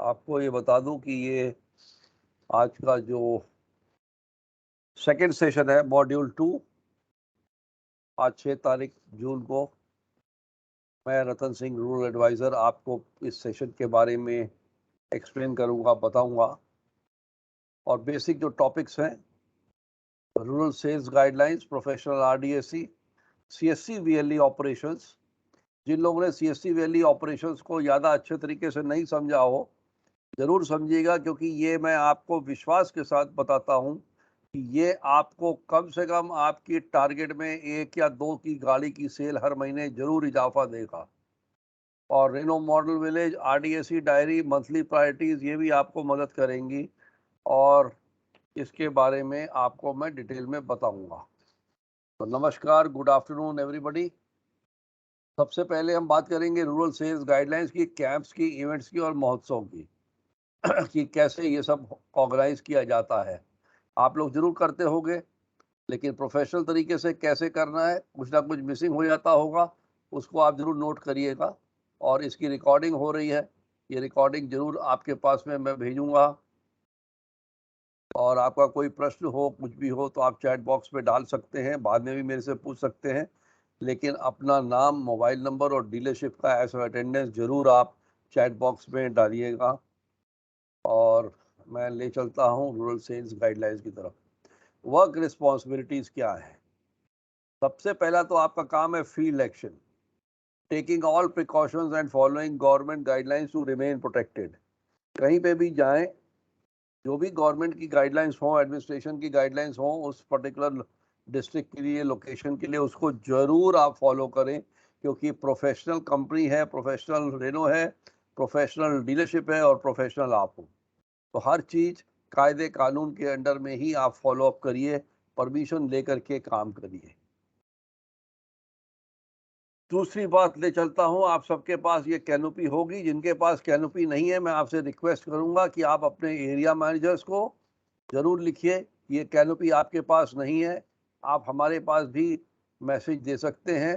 आपको ये बता दूं कि ये आज का जो सेकंड सेशन है मॉड्यूल 2, आज 6 तारीख जून को मैं रतन सिंह रूरल एडवाइज़र आपको इस सेशन के बारे में एक्सप्लेन करूंगा, बताऊंगा। और बेसिक जो टॉपिक्स हैं, rural sales guidelines, professional RDAC, CSC VLE operations. जिन लोगों ने सीएससी वीएलई ऑपरेशंस को ज़्यादा अच्छे तरीके से नहीं समझा हो, ज़रूर समझिएगा, क्योंकि ये मैं आपको विश्वास के साथ बताता हूँ कि ये आपको कम से कम आपकी टारगेट में 1 या 2 की गाड़ी की सेल हर महीने जरूर इजाफा देगा। और Renault model village, RDAC diary, monthly priorities, ये भी आपको मदद करेंगी और इसके बारे में आपको मैं डिटेल में बताऊंगा। तो नमस्कार, गुड आफ्टरनून एवरीबॉडी। सबसे पहले हम बात करेंगे रूरल सेल्स गाइडलाइंस की, कैंप्स की, इवेंट्स की और महोत्सव की कि कैसे ये सब ऑर्गेनाइज किया जाता है। आप लोग जरूर करते होंगे, लेकिन प्रोफेशनल तरीके से कैसे करना है, कुछ ना कुछ मिसिंग हो जाता होगा, उसको आप जरूर नोट करिएगा। और इसकी रिकॉर्डिंग हो रही है, ये रिकॉर्डिंग जरूर आपके पास में मैं भेजूंगा। और आपका कोई प्रश्न हो, कुछ भी हो, तो आप चैट बॉक्स में डाल सकते हैं, बाद में भी मेरे से पूछ सकते हैं, लेकिन अपना नाम, मोबाइल नंबर और डीलरशिप का एज अटेंडेंस जरूर आप चैट बॉक्स में डालिएगा। और मैं ले चलता हूँ रूरल सेल्स गाइडलाइंस की तरफ। वर्क रिस्पॉन्सिबिलिटीज़ क्या है? सबसे पहला तो आपका काम है field action, taking all precautions and following government guidelines to remain protected. कहीं पे भी जाएं, जो भी गवर्नमेंट की गाइडलाइंस हो, एडमिनिस्ट्रेशन की गाइडलाइंस हो, उस पर्टिकुलर डिस्ट्रिक्ट के लिए, लोकेशन के लिए, उसको जरूर आप फॉलो करें, क्योंकि प्रोफेशनल कंपनी है, प्रोफेशनल रेनो है, प्रोफेशनल डीलरशिप है और प्रोफेशनल आप हो। तो हर चीज़ कायदे कानून के अंडर में ही आप फॉलो अप करिए, परमिशन लेकर के काम करिए। दूसरी बात ले चलता हूं, आप सबके पास ये कैनोपी होगी। जिनके पास कैनोपी नहीं है, मैं आपसे रिक्वेस्ट करूंगा कि आप अपने एरिया मैनेजर्स को जरूर लिखिए, ये कैनोपी आपके पास नहीं है। आप हमारे पास भी मैसेज दे सकते हैं,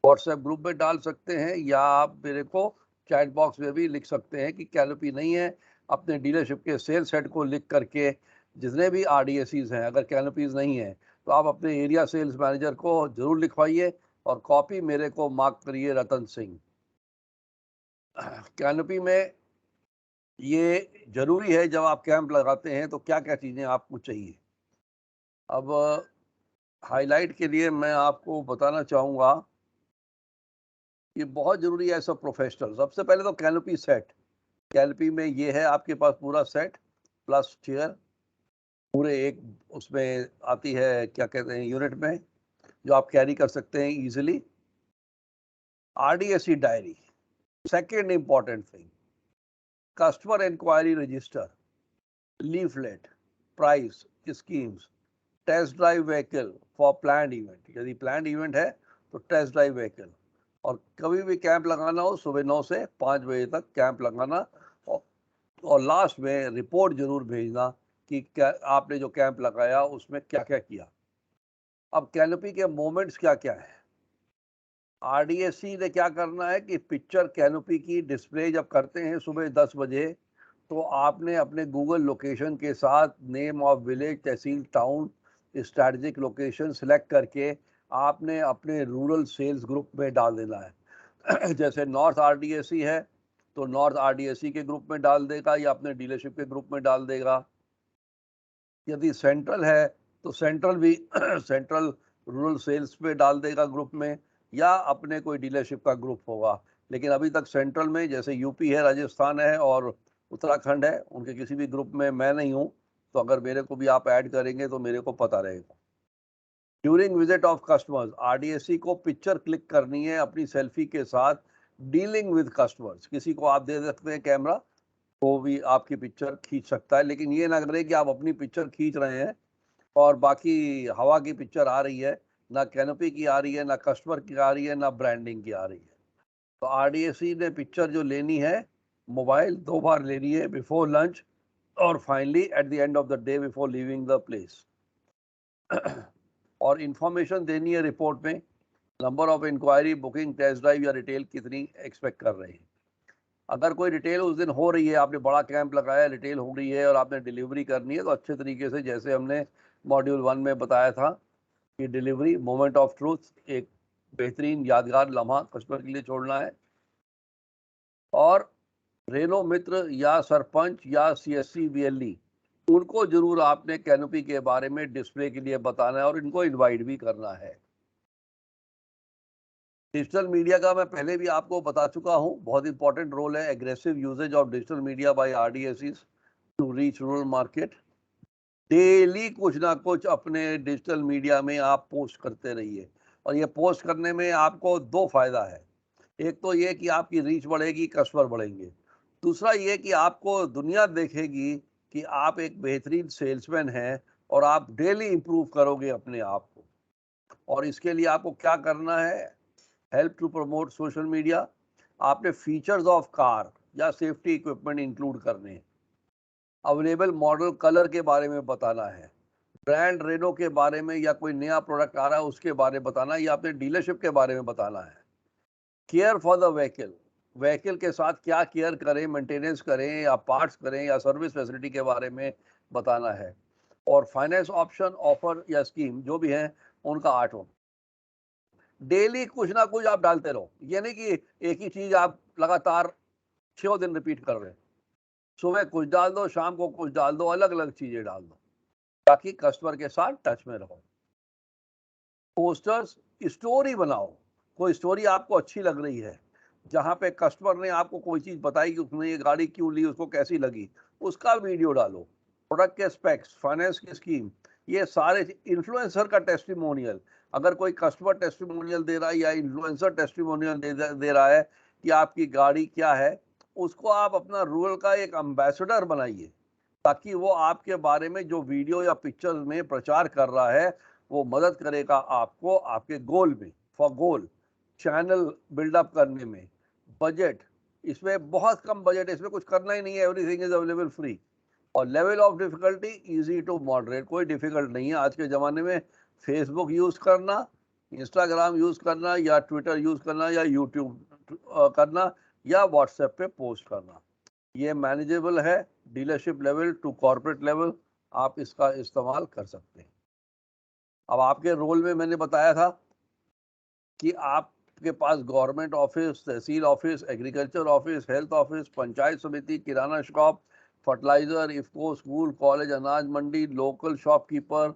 व्हाट्सएप ग्रुप में डाल सकते हैं, या आप मेरे को चैट बॉक्स में भी लिख सकते हैं कि कैनोपी नहीं है। अपने डीलरशिप के सेल्स हेड को लिख करके, जितने भी आरडीएसीज हैं, अगर कैनोपीज नहीं है तो आप अपने एरिया सेल्स मैनेजर को जरूर लिखवाइए और कॉपी मेरे को मार्क करिए रतन सिंह। कैनोपी में ये जरूरी है, जब आप कैंप लगाते हैं तो क्या क्या चीज़ें आपको चाहिए। अब हाईलाइट के लिए मैं आपको बताना चाहूँगा, ये बहुत ज़रूरी है सब प्रोफेशनल। सबसे पहले तो कैनोपी सेट। कैनोपी में ये है आपके पास पूरा सेट प्लस चेयर, पूरे एक उसमें आती है, क्या कहते हैं, यूनिट में, जो आप कैरी कर सकते हैं easily. RDSC diary, second important thing, customer enquiry register, leaflet, price, schemes, test drive vehicle for planned event. यदि प्लान्ड इवेंट है तो टेस्ट ड्राइव व्हीकल। और कभी भी कैंप लगाना हो, सुबह 9 से 5 बजे तक कैंप लगाना। और लास्ट में रिपोर्ट जरूर भेजना कि क्या आपने जो कैंप लगाया उसमें क्या क्या किया। अब कैनोपी के मोमेंट्स क्या क्या है, आरडीएससी ने क्या करना है कि पिक्चर कैनोपी की डिस्प्ले जब करते हैं सुबह 10 बजे, तो आपने अपने गूगल लोकेशन के साथ name of village, tehsil, town, strategic location select करके आपने अपने रूरल सेल्स ग्रुप में डाल देना है। जैसे नॉर्थ आरडीएससी है तो नॉर्थ आरडीएससी के ग्रुप में डाल देगा या अपने डीलरशिप के ग्रुप में डाल देगा। यदि सेंट्रल है तो सेंट्रल भी सेंट्रल रूरल सेल्स पे डाल देगा ग्रुप में, या अपने कोई डीलरशिप का ग्रुप होगा। लेकिन अभी तक सेंट्रल में, जैसे यूपी है, राजस्थान है और उत्तराखंड है, उनके किसी भी ग्रुप में मैं नहीं हूँ, तो अगर मेरे को भी आप ऐड करेंगे तो मेरे को पता रहेगा। ड्यूरिंग विजिट ऑफ कस्टमर्स, आरडीएससी को पिक्चर क्लिक करनी है अपनी सेल्फी के साथ, डीलिंग विद कस्टमर्स। किसी को आप दे सकते हैं कैमरा, वो भी आपकी पिक्चर खींच सकता है, लेकिन ये ना करें कि आप अपनी पिक्चर खींच रहे हैं और बाकी हवा की पिक्चर आ रही है, ना कैनोपी की आ रही है, ना कस्टमर की आ रही है, ना ब्रांडिंग की आ रही है। तो आरडीएससी ने पिक्चर जो लेनी है, मोबाइल 2 बार लेनी है, बिफोर लंच और finally at the end of the day before leaving the place. और इंफॉर्मेशन देनी है रिपोर्ट में, number of enquiry, booking, test drive या रिटेल कितनी एक्सपेक्ट कर रहे हैं। अगर कोई रिटेल उस दिन हो रही है, आपने बड़ा कैंप लगाया, रिटेल हो रही है और आपने डिलीवरी करनी है, तो अच्छे तरीके से जैसे हमने मॉड्यूल 1 में बताया था कि डिलीवरी मोमेंट ऑफ ट्रूथ, एक बेहतरीन यादगार लम्हा कस्टमर के लिए छोड़ना है। और रेनो मित्र या सरपंच या सीएससी वीएलई, उनको जरूर आपने कैनोपी के बारे में डिस्प्ले के लिए बताना है और इनको इनवाइट भी करना है। डिजिटल मीडिया का मैं पहले भी आपको बता चुका हूं, बहुत इंपॉर्टेंट रोल है aggressive usages of digital media by RDSEs to reach rural market. Daily कुछ ना कुछ अपने डिजिटल मीडिया में आप पोस्ट करते रहिए, और ये पोस्ट करने में आपको दो फायदा है। एक तो ये कि आपकी रीच बढ़ेगी, कस्टमर बढ़ेंगे। दूसरा ये कि आपको दुनिया देखेगी कि आप एक बेहतरीन सेल्समैन हैं और आप डेली इंप्रूव करोगे अपने आप को। और इसके लिए आपको क्या करना है? Help to promote social media. आपने फीचर्स ऑफ कार या सेफ्टी इक्विपमेंट इंक्लूड करने हैं। अवेलेबल मॉडल कलर के बारे में बताना है। ब्रांड रेनो के बारे में या कोई नया प्रोडक्ट आ रहा है उसके बारे में बताना है, या अपने डीलरशिप के बारे में बताना है। Care for the vehicle, vehicle के साथ क्या केयर करें, मेंटेनेंस करें या पार्ट्स करें या सर्विस फैसिलिटी के बारे में बताना है। और फाइनेंस ऑप्शन, ऑफर या स्कीम जो भी है उनका आर्टवर्क। डेली कुछ ना कुछ आप डालते रहो, ये नहीं कि एक ही चीज आप लगातार 6 दिन रिपीट कर रहे हैं। सुबह कुछ डाल दो, शाम को कुछ डाल दो, अलग अलग चीजें डाल दो ताकि कस्टमर के साथ टच में रहो। पोस्टर्स, स्टोरी बनाओ। कोई स्टोरी आपको अच्छी लग रही है, जहां पे कस्टमर ने आपको कोई चीज बताई कि उसने ये गाड़ी क्यों ली, उसको कैसी लगी, उसका वीडियो डालो। प्रोडक्ट के स्पेक्स, फाइनेंस की स्कीम, ये सारे इन्फ्लुएंसर का टेस्टिमोनियल। अगर कोई कस्टमर टेस्टिमोनियल दे रहा है या इन्फ्लुएंसर टेस्टिमोनियल दे रहा है कि आपकी गाड़ी क्या है, उसको आप अपना रूरल का एक एम्बेसडर बनाइए, ताकि वो आपके बारे में जो वीडियो या पिक्चर में प्रचार कर रहा है वो मदद करेगा आपको आपके गोल में। फॉर गोल, चैनल बिल्डअप करने में। बजट, इसमें बहुत कम बजट है, इसमें कुछ करना ही नहीं है, एवरीथिंग इज अवेलेबल फ्री। और level of difficulty easy to moderate, कोई डिफिकल्ट नहीं है आज के ज़माने में। फेसबुक यूज़ करना, इंस्टाग्राम यूज़ करना या ट्विटर यूज़ करना या यूट्यूब करना या व्हाट्सएप पे पोस्ट करना, ये मैनेजेबल है। Dealership level to corporate level आप इसका इस्तेमाल कर सकते हैं। अब आपके रोल में मैंने बताया था कि आपके पास government office, tehsil office, agriculture office, health office, panchayat samiti, kirana shop, fertiliser, IFFCO, school, college, अनाज mandi, local shopkeeper,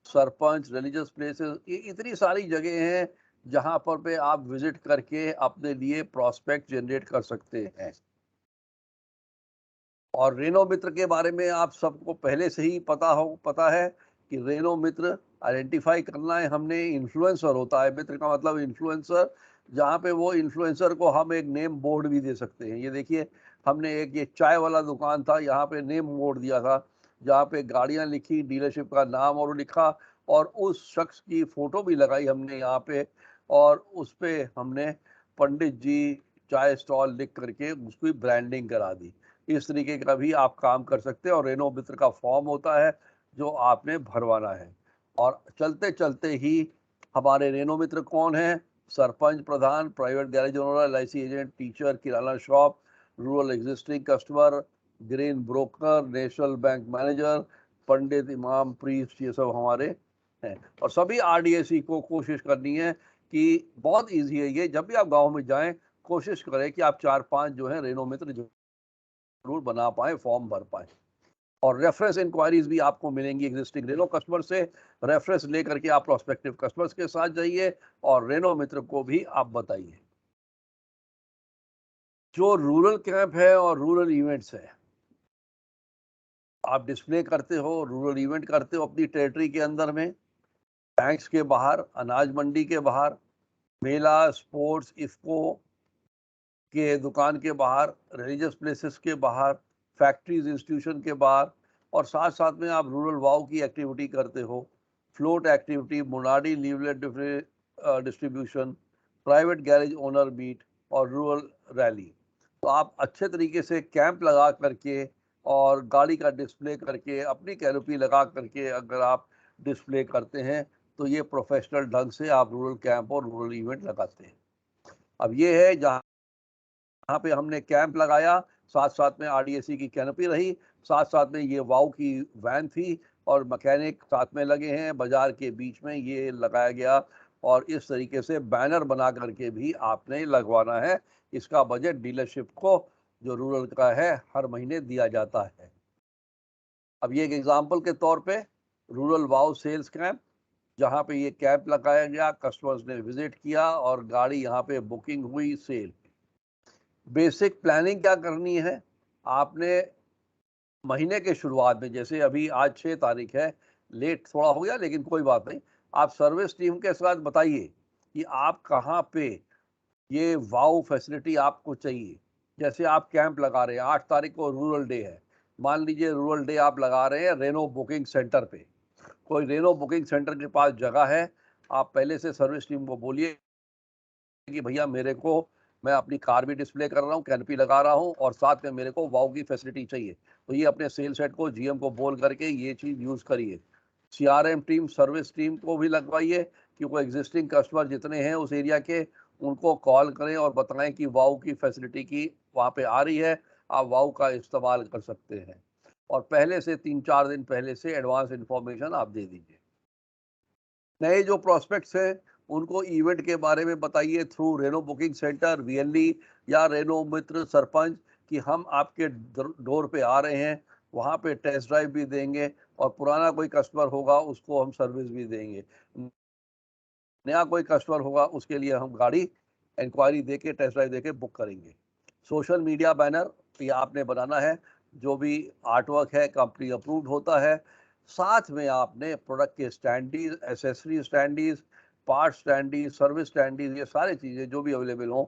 sarpanch, religious places, ये इतनी सारी जगह हैं जहां पर पे आप विजिट करके अपने लिए प्रोस्पेक्ट जनरेट कर सकते हैं। और रेनो मित्र के बारे में आप सबको पहले से ही पता है कि रेनो मित्र आइडेंटिफाई करना है हमने। इन्फ्लुएंसर होता है मित्र का मतलब इन्फ्लुएंसर, जहाँ पे वो इन्फ्लुएंसर को हम एक नेम बोर्ड भी दे सकते हैं। ये देखिए, हमने एक ये चाय वाला दुकान था, यहाँ पे नेम बोर्ड दिया था जहाँ पे गाड़ियाँ लिखी, डीलरशिप का नाम और लिखा, और उस शख्स की फोटो भी लगाई हमने यहाँ पे, और उस पे हमने पंडित जी चाय स्टॉल लिख करके उसकी ब्रांडिंग करा दी। इस तरीके का भी आप काम कर सकते हैं। और रेनो मित्र का फॉर्म होता है जो आपने भरवाना है। और चलते चलते ही हमारे रेनो मित्र कौन है? Sarpanch, pradhan, private garage owner, LIC agent, teacher, kirana shop, rural existing customer, grain broker, national bank manager, pandit, इमाम, प्रीस्ट, ये सब हमारे हैं। और सभी आरडीएसई को कोशिश करनी है कि बहुत ईजी है ये, जब भी आप गाँव में जाएं कोशिश करें कि आप 4-5 जो है रेनो मित्र जरूर बना पाए, फॉर्म भर पाए। और रेफरेंस इंक्वायरीज भी आपको मिलेंगी एग्जिस्टिंग रेनो कस्टमर से। रेफरेंस लेकर के आप प्रोस्पेक्टिव कस्टमर्स के साथ जाइए और रेनो मित्र को भी आप बताइए। जो रूरल कैंप है और रूरल इवेंट्स है, आप डिस्प्ले करते हो, रूरल इवेंट करते हो अपनी टेरिटरी के अंदर में, बैंक्स के बाहर, अनाज मंडी के बाहर, मेला, स्पोर्ट्स, इफ्को के दुकान के बाहर, रिलीजियस प्लेसेस के बाहर, फैक्ट्रीज, इंस्टीट्यूशन के बाहर, और साथ साथ में आप रूरल वाव की एक्टिविटी करते हो, फ्लोट एक्टिविटी, मुनाडी leaflet distribution, private garage owner meet और रूरल रैली। तो आप अच्छे तरीके से कैंप लगा करके और गाड़ी का डिस्प्ले करके, अपनी कैनोपी लगा करके अगर आप डिस्प्ले करते हैं तो ये प्रोफेशनल ढंग से आप रूरल कैंप और रूरल इवेंट लगाते हैं। अब ये है जहाँ यहाँ पे हमने कैंप लगाया, साथ साथ में RDSE की कैनोपी रही, साथ साथ में ये वाव की वैन थी और मैकेनिक साथ में लगे हैं, बाजार के बीच में ये लगाया गया और इस तरीके से बैनर बना करके भी आपने लगवाना है। इसका बजट डीलरशिप को जो रूरल का है हर महीने दिया जाता है। अब ये एक एग्जाम्पल के तौर पे रूरल वाव सेल्स कैंप, जहाँ पे ये कैंप लगाया गया, कस्टमर्स ने विजिट किया और गाड़ी यहाँ पे बुकिंग हुई, सेल। बेसिक प्लानिंग क्या करनी है, आपने महीने के शुरुआत में, जैसे अभी आज 6 तारीख है, लेट थोड़ा हो गया लेकिन कोई बात नहीं, आप सर्विस टीम के साथ बताइए कि आप कहाँ पे ये वाव फैसिलिटी आपको चाहिए। जैसे आप कैंप लगा रहे हैं, 8 तारीख को रूरल डे है, मान लीजिए रूरल डे आप लगा रहे हैं रेनो बुकिंग सेंटर पे, कोई रेनो बुकिंग सेंटर के पास जगह है, आप पहले से सर्विस टीम को बोलिए कि भैया मेरे को, मैं अपनी कार भी डिस्प्ले कर रहा हूँ, कैनपी लगा रहा हूँ और साथ में मेरे को वाव की फैसिलिटी चाहिए। तो ये अपने सेल्स हेड को, GM को बोल करके ये चीज़ यूज़ करिए। CRM टीम, सर्विस टीम को भी लगवाइए कि वो एग्जिस्टिंग कस्टमर जितने हैं उस एरिया के, उनको कॉल करें और बताएं कि वाव की फैसिलिटी की वहाँ पे आ रही है, आप वाव का इस्तेमाल कर सकते हैं। और पहले से 3-4 दिन पहले से एडवांस इंफॉर्मेशन आप दे दीजिए। नए जो प्रोस्पेक्ट्स हैं उनको इवेंट के बारे में बताइए through Renault booking centre, VLE या रेनो मित्र सरपंच, कि हम आपके डोर पे आ रहे हैं, वहाँ पे टेस्ट ड्राइव भी देंगे और पुराना कोई कस्टमर होगा उसको हम सर्विस भी देंगे, नया कोई कस्टमर होगा उसके लिए हम गाड़ी इंक्वायरी दे के, टेस्ट ड्राइव दे के बुक करेंगे। सोशल मीडिया बैनर ये आपने बनाना है, जो भी आर्टवर्क है कंपनी अप्रूव्ड होता है। साथ में आपने प्रोडक्ट के स्टैंडीज, एसेसरी स्टैंडीज, पार्ट स्टैंडीज, सर्विस स्टैंडीज, ये सारी चीज़ें जो भी अवेलेबल हों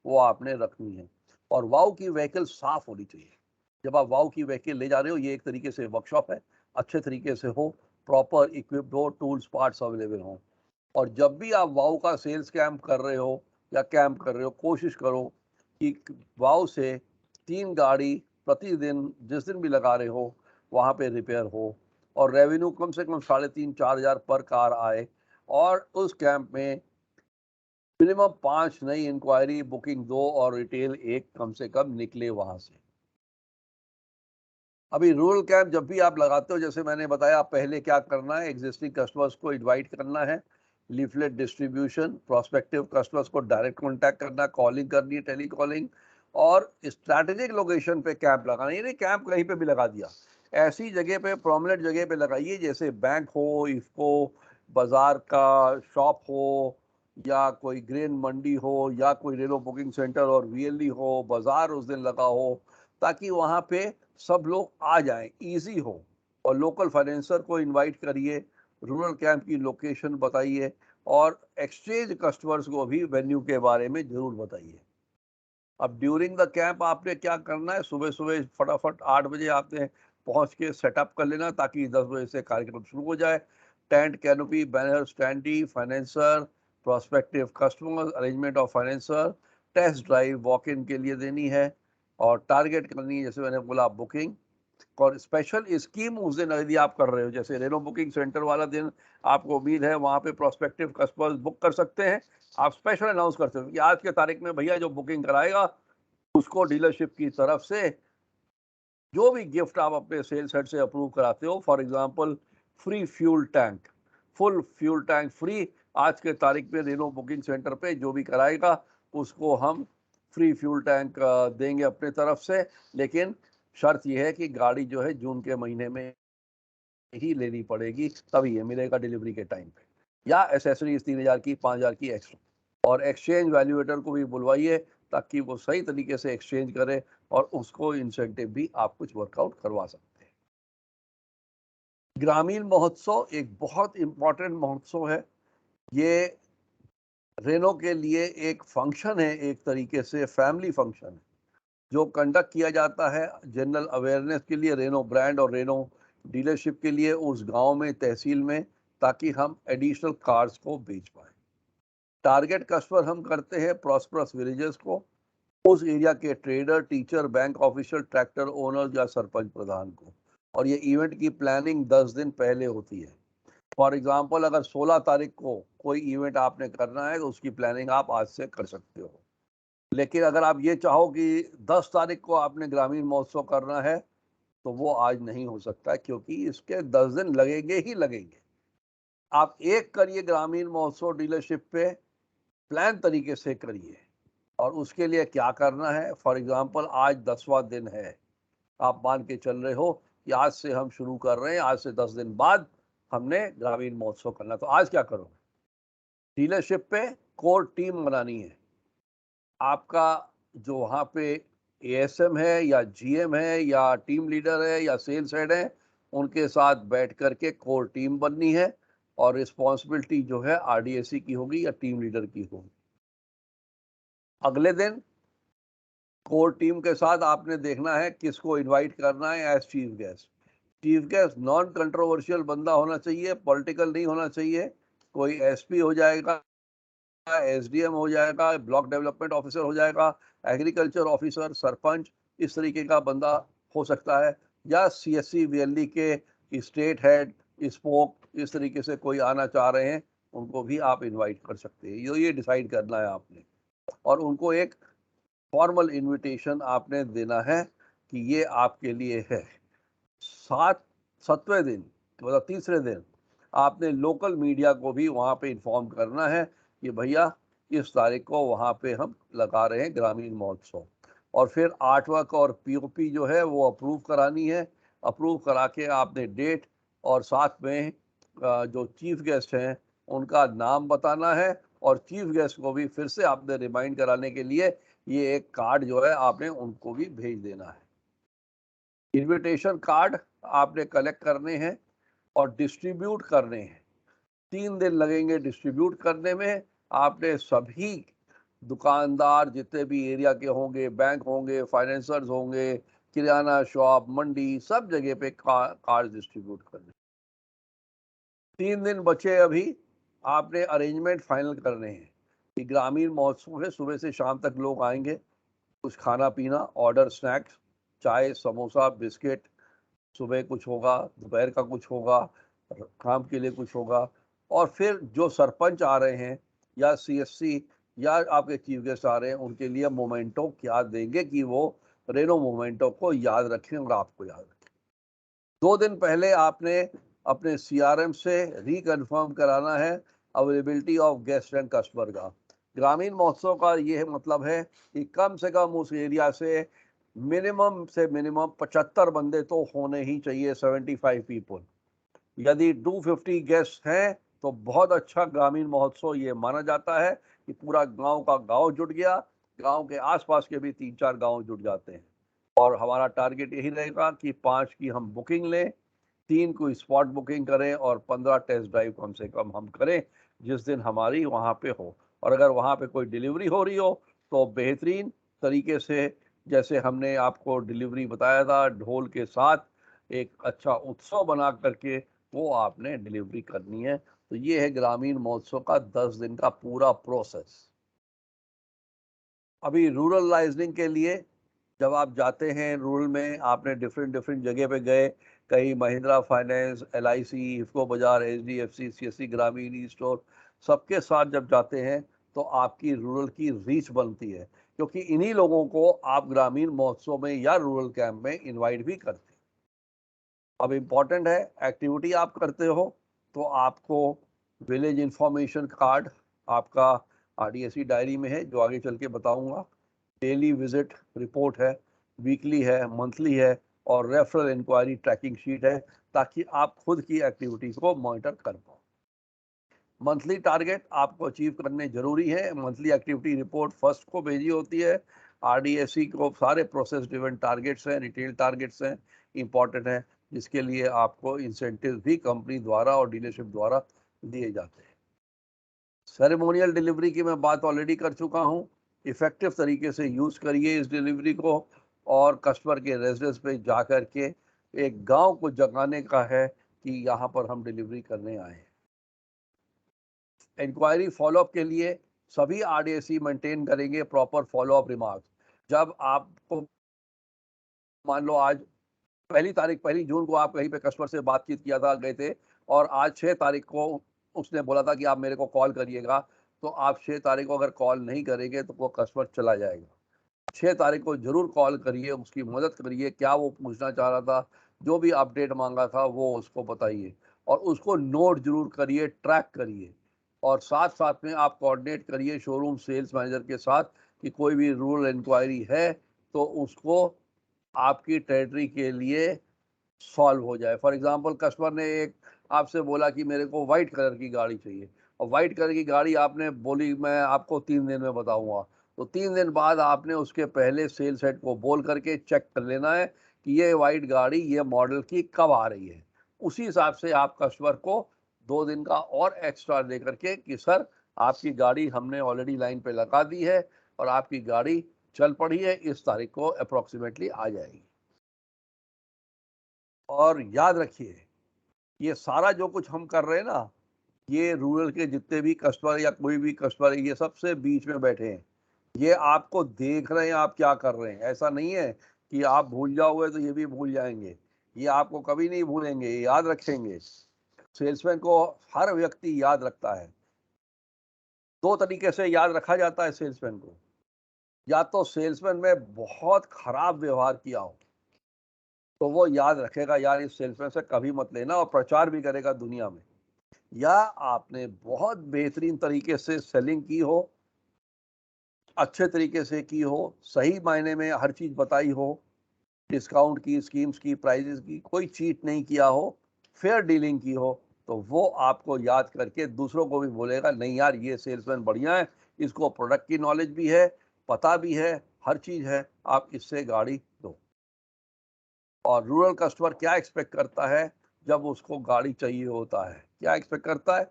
वो आपने रखनी है। और वाव की व्हीकल साफ होनी चाहिए। जब आप वाव की व्हीकल ले जा रहे हो, ये एक तरीके से वर्कशॉप है, अच्छे तरीके से हो, प्रॉपर इक्विप्ड हो, टूल्स पार्ट्स अवेलेबल हों। और जब भी आप वाव का सेल्स कैंप कर रहे हो या कैंप कर रहे हो, कोशिश करो कि वाव से 3 गाड़ी प्रतिदिन जिस दिन भी लगा रहे हो वहाँ पे रिपेयर हो और रेवेन्यू कम से कम 3,500-4,000 पर कार आए और उस कैंप में मिनिमम 5 नई इंक्वायरी, बुकिंग 2 और रिटेल 1 कम से कम निकले वहाँ से। अभी रूरल कैंप जब भी आप लगाते हो, जैसे मैंने बताया, पहले क्या करना है, एग्जिस्टिंग कस्टमर्स को इनवाइट करना है, लीफलेट डिस्ट्रीब्यूशन, प्रोस्पेक्टिव कस्टमर्स को डायरेक्ट कांटेक्ट करना, कॉलिंग करनी है, टेली कॉलिंग, और स्ट्रैटेजिक लोकेशन पे कैंप लगाना। ये नहीं कैंप कहीं पे भी लगा दिया, ऐसी जगह पे, प्रोमिनेंट जगह पे लगाइए जैसे बैंक हो, इफको, बाजार का शॉप हो, या कोई ग्रेन मंडी हो, या कोई रेलो बुकिंग सेंटर और VLE हो, बाजार उस दिन लगा हो, ताकि वहाँ पे सब लोग आ जाएं, इजी हो। और लोकल फाइनेंसर को इनवाइट करिए, रूरल कैंप की लोकेशन बताइए और एक्सचेंज कस्टमर्स को भी वेन्यू के बारे में जरूर बताइए। अब ड्यूरिंग द कैंप आपने क्या करना है, सुबह सुबह फटाफट 8 बजे आपने पहुंच के सेटअप कर लेना ताकि 10 बजे से कार्यक्रम शुरू हो जाए। Tent, canopy, banner, standee, financer, prospective customer, arrangement of financer, test drive walk in के लिए देनी है और टारगेट करनी है, जैसे मैंने बोला, बुकिंग। और स्पेशल स्कीम उस दिन यदि आप कर रहे हो, जैसे रेनो बुकिंग सेंटर वाला दिन आपको उम्मीद है वहाँ पे प्रोस्पेक्टिव कस्टमर्स बुक कर सकते हैं, आप स्पेशल अनाउंस करते हो कि आज के तारीख में भैया जो बुकिंग कराएगा उसको डीलरशिप की तरफ से जो भी गिफ्ट आप अपने सेल्स हेड से अप्रूव कराते हो, for example free fuel tank, full fuel tank free, आज के तारीख में रेनो बुकिंग सेंटर पे जो भी कराएगा उसको हम फ्री फ्यूल टैंक देंगे अपने तरफ से। लेकिन शर्त यह है कि गाड़ी जो है जून के महीने में ही लेनी पड़ेगी, तभी ये मिलेगा डिलीवरी के टाइम पे। या एसेसरीज 3,000 की, 5,000 की एक्स्ट्रा। और एक्सचेंज वैल्यूएटर को भी बुलवाइए ताकि वो सही तरीके से एक्सचेंज करे और उसको इंसेंटिव भी आप कुछ वर्कआउट करवा सकते हैं। ग्रामीण महोत्सव एक बहुत इंपॉर्टेंट महोत्सव है। ये रेनो के लिए एक फंक्शन है, एक तरीके से फैमिली फंक्शन है, जो कंडक्ट किया जाता है जनरल अवेयरनेस के लिए, रेनो ब्रांड और रेनो डीलरशिप के लिए उस गांव में, तहसील में, ताकि हम एडिशनल कार्स को बेच पाए। टारगेट कस्टमर हम करते हैं प्रॉस्परस विलेजेस को, उस एरिया के trader, teacher, bank official, tractor owner या सरपंच प्रधान को। और ये इवेंट की प्लानिंग 10 दिन पहले होती है। फॉर एग्जांपल अगर 16 तारीख को कोई इवेंट आपने करना है तो उसकी प्लानिंग आप आज से कर सकते हो। लेकिन अगर आप ये चाहो कि 10 तारीख को आपने ग्रामीण महोत्सव करना है तो वो आज नहीं हो सकता, क्योंकि इसके 10 दिन लगेंगे ही लगेंगे। आप एक करिए ग्रामीण महोत्सव डीलरशिप पे, प्लान तरीके से करिए। और उसके लिए क्या करना है, फॉर एग्जांपल आज 10वां दिन है, आप मान के चल रहे हो कि आज से हम शुरू कर रहे हैं, आज से 10 दिन बाद हमने ग्रामीण महोत्सव करना। तो आज क्या करो, डीलरशिप पे कोर टीम बनानी है। आपका जो वहाँ पे एएसएम है या जीएम है या टीम लीडर है या सेल्स हेड है, उनके साथ बैठ करके कोर टीम बननी है और रिस्पॉन्सिबिलिटी जो है आरडीएसी की होगी या टीम लीडर की होगी। अगले दिन कोर टीम के साथ आपने देखना है किसको इनवाइट करना है as chief guest. Chief guest non controversial बंदा होना चाहिए, पॉलिटिकल नहीं होना चाहिए। कोई एसपी हो जाएगा, एसडीएम हो जाएगा, ब्लॉक डेवलपमेंट ऑफिसर हो जाएगा, एग्रीकल्चर ऑफिसर, सरपंच, इस तरीके का बंदा हो सकता है। या सीएससी वीएलई के स्टेट हेड, स्पोक, इस तरीके से कोई आना चाह रहे हैं, उनको भी आप इनवाइट कर सकते हैं। ये डिसाइड करना है आपने, और उनको एक फॉर्मल इनविटेशन आपने देना है कि ये आपके लिए है। 7वें दिन मतलब तीसरे दिन आपने लोकल मीडिया को भी वहाँ पे इन्फॉर्म करना है कि भैया इस तारीख को वहाँ पे हम लगा रहे हैं ग्रामीण महोत्सव। और फिर 8वां का और पीओपी जो है वो अप्रूव करानी है। अप्रूव करा के आपने डेट और साथ में जो चीफ गेस्ट हैं उनका नाम बताना है। और चीफ गेस्ट को भी फिर से आपने रिमाइंड कराने के लिए ये एक कार्ड जो है आपने उनको भी भेज देना है। इनविटेशन कार्ड आपने कलेक्ट करने हैं और डिस्ट्रीब्यूट करने हैं। 3 दिन लगेंगे डिस्ट्रीब्यूट करने में। आपने सभी दुकानदार जितने भी एरिया के होंगे, बैंक होंगे, फाइनेंसर्स होंगे, किराना शॉप, मंडी, सब जगह पे कार्ड डिस्ट्रीब्यूट करने। 3 दिन बचे अभी। आपने अरेंजमेंट फाइनल करने हैं कि ग्रामीण महोत्सव है, सुबह से शाम तक लोग आएंगे, कुछ खाना पीना, ऑर्डर स्नैक्स, चाय, समोसा, बिस्किट, सुबह कुछ होगा, दोपहर का कुछ होगा, काम के लिए कुछ होगा। और फिर जो सरपंच आ रहे हैं या सीएससी या आपके चीफ गेस्ट आ रहे हैं, उनके लिए मोमेंटो क्या देंगे कि वो रेनो मोमेंटो को याद रखें और आपको याद रखें। 2 दिन पहले आपने अपने सीआरएम से रिकन्फर्म कराना है availability of guest and customer का। ग्रामीण महोत्सव का ये मतलब है कि कम से कम उस एरिया से मिनिमम 75 बंदे तो होने ही चाहिए, 75 पीपल। यदि 250 गेस्ट हैं तो बहुत अच्छा ग्रामीण महोत्सव ये माना जाता है कि पूरा गांव का गांव जुट गया, गांव के आसपास के भी 3-4 गांव जुट जाते हैं। और हमारा टारगेट यही रहेगा कि 5 की हम बुकिंग लें, 3 को स्पॉट बुकिंग करें और 15 टेस्ट ड्राइव कम से कम हम करें जिस दिन हमारी वहाँ पे हो। और अगर वहाँ पे कोई डिलीवरी हो रही हो तो बेहतरीन तरीके से, जैसे हमने आपको डिलीवरी बताया था ढोल के साथ, एक अच्छा उत्सव बना करके वो आपने डिलीवरी करनी है। तो ये है ग्रामीण महोत्सव का 10 दिन का पूरा प्रोसेस। अभी रूरल लाइजनिंग के लिए जब आप जाते हैं रूरल में, आपने डिफरेंट डिफरेंट जगह पे गए, कहीं महिंद्रा फाइनेंस, एलआईसी, इफ्को बाजार, एचडीएफसी, सीएससी ग्रामीण, ई स्टोर, सबके साथ जब जाते हैं तो आपकी रूरल की रीच बनती है, क्योंकि इन्हीं लोगों को आप ग्रामीण महोत्सव में या रूरल कैंप में इनवाइट भी करते हैं। अब इम्पॉर्टेंट है, एक्टिविटी आप करते हो तो आपको विलेज इंफॉर्मेशन कार्ड आपका आरडीएससी डायरी में है, जो आगे चल के बताऊंगा। डेली विजिट रिपोर्ट है, वीकली है, मंथली है, और रेफरल इंक्वायरी ट्रैकिंग शीट है, ताकि आप खुद की एक्टिविटीज को मॉनिटर कर पाओ। मंथली टारगेट आपको अचीव करने जरूरी है। मंथली एक्टिविटी रिपोर्ट फर्स्ट को भेजी होती है। आरडीएससी को सारे प्रोसेस ड्रिवन टारगेट्स हैं, रिटेल टारगेट्स हैं, इंपॉर्टेंट है, जिसके लिए आपको इंसेंटिव भी कंपनी द्वारा और डीलरशिप द्वारा दिए जाते हैं। सेरेमोनियल डिलीवरी की मैं बात ऑलरेडी कर चुका हूँ। इफेक्टिव तरीके से यूज करिए इस डिलीवरी को, और कस्टमर के रेजिडेंस पे जा कर के एक गांव को जगाने का है कि यहाँ पर हम डिलीवरी करने आए हैं। इंक्वायरी फॉलोअप के लिए सभी आरडीएससी मेंटेन करेंगे प्रॉपर फॉलोअप रिमार्क्स। जब आपको मान लो आज पहली जून को आप कहीं पे कस्टमर से बातचीत किया था, गए थे, और आज 6 तारीख को उसने बोला था कि आप मेरे को कॉल करिएगा, तो आप 6 तारीख को अगर कॉल नहीं करेंगे तो वो कस्टमर चला जाएगा। 6 तारीख को जरूर कॉल करिए, उसकी मदद करिए, क्या वो पूछना चाह रहा था, जो भी अपडेट मांगा था वो उसको बताइए और उसको नोट जरूर करिए, ट्रैक करिए और साथ साथ में आप कोऑर्डिनेट करिए शोरूम सेल्स मैनेजर के साथ कि कोई भी रूरल इंक्वायरी है तो उसको आपकी टेरिटरी के लिए सॉल्व हो जाए। फॉर एग्जांपल कस्टमर ने एक आपसे बोला कि मेरे को वाइट कलर की गाड़ी चाहिए और वाइट कलर की गाड़ी आपने बोली मैं आपको 3 दिन में बताऊंगा, तो 3 दिन बाद आपने उसके पहले सेल्स हेड को बोल करके चेक कर लेना है कि ये वाइट गाड़ी ये मॉडल की कब आ रही है। उसी हिसाब से आप कस्टमर को 2 दिन का और एक्स्ट्रा दे करके कि सर आपकी गाड़ी हमने ऑलरेडी लाइन पे लगा दी है और आपकी गाड़ी चल पड़ी है, इस तारीख को अप्रोक्सीमेटली आ जाएगी। और याद रखिए ये सारा जो कुछ हम कर रहे हैं ना, ये रूरल के जितने भी कस्टमर या कोई भी कस्टमर है ये सबसे बीच में बैठे हैं, ये आपको देख रहे हैं आप क्या कर रहे हैं। ऐसा नहीं है कि आप भूल जाओगे तो ये भी भूल जाएंगे, ये आपको कभी नहीं भूलेंगे, ये याद रखेंगे। सेल्समैन को हर व्यक्ति याद रखता है। 2 तरीके से याद रखा जाता है सेल्समैन को, या तो सेल्समैन में बहुत खराब व्यवहार किया हो तो वो याद रखेगा यार इस सेल्समैन से कभी मत लेना और प्रचार भी करेगा दुनिया में, या आपने बहुत बेहतरीन तरीके से सेलिंग की हो, अच्छे तरीके से की हो, सही मायने में हर चीज बताई हो, डिस्काउंट की, स्कीम्स की, प्राइजेस की, कोई चीट नहीं किया हो, फेयर डीलिंग की हो, तो वो आपको याद करके दूसरों को भी बोलेगा नहीं यार ये सेल्समैन बढ़िया है, इसको प्रोडक्ट की नॉलेज भी है, पता भी है, हर चीज है, आप इससे गाड़ी दो। और रूरल कस्टमर क्या एक्सपेक्ट करता है जब उसको गाड़ी चाहिए होता है, क्या एक्सपेक्ट करता है,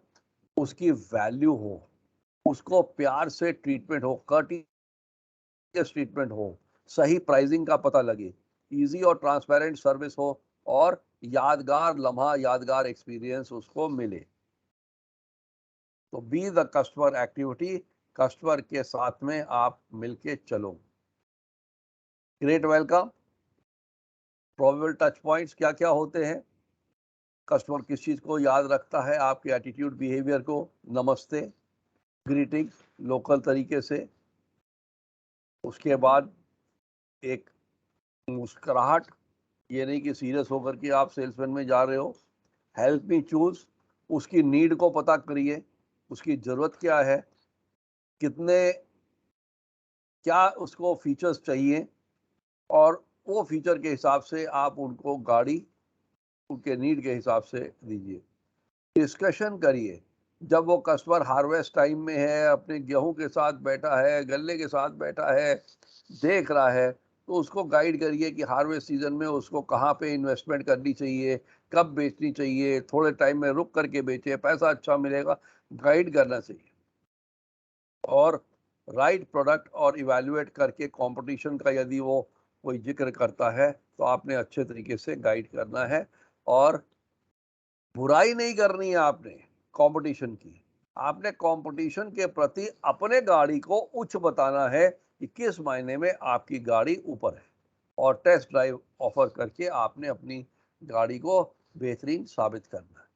उसकी वैल्यू हो, उसको प्यार से ट्रीटमेंट हो, कर्टियस ट्रीटमेंट हो, सही प्राइसिंग का पता लगे, इजी और ट्रांसपेरेंट सर्विस हो और यादगार लम्हा, यादगार एक्सपीरियंस उसको मिले। तो be the customer activity, customer के साथ में आप मिलके चलो। Great welcome, probable touch points क्या क्या होते हैं, कस्टमर किस चीज को याद रखता है, आपके एटीट्यूड बिहेवियर को, नमस्ते, ग्रीटिंग लोकल तरीके से, उसके बाद एक मुस्कुराहट, ये नहीं कि सीरियस होकर के आप सेल्समैन में जा रहे हो। हेल्प मी चूज, उसकी नीड को पता करिए, उसकी ज़रूरत क्या है, कितने क्या उसको फीचर्स चाहिए और वो फीचर के हिसाब से आप उनको गाड़ी उनके नीड के हिसाब से दीजिए। डिस्कशन करिए, जब वो कस्टमर हार्वेस्ट टाइम में है, अपने गेहूं के साथ बैठा है, गन्ने के साथ बैठा है, देख रहा है, तो उसको गाइड करिए कि हार्वेस्ट सीजन में उसको कहाँ पे इन्वेस्टमेंट करनी चाहिए, कब बेचनी चाहिए, थोड़े टाइम में रुक करके बेचे, पैसा अच्छा मिलेगा, गाइड करना चाहिए। और राइट प्रोडक्ट और इवैल्यूएट करके कंपटीशन का यदि वो कोई जिक्र करता है तो आपने अच्छे तरीके से गाइड करना है और बुराई नहीं करनी है आपने कंपटीशन की, आपने कंपटीशन के प्रति अपने गाड़ी को उच्च बताना है कि किस मायने में आपकी गाड़ी ऊपर है और टेस्ट ड्राइव ऑफर करके आपने अपनी गाड़ी को बेहतरीन साबित करना है।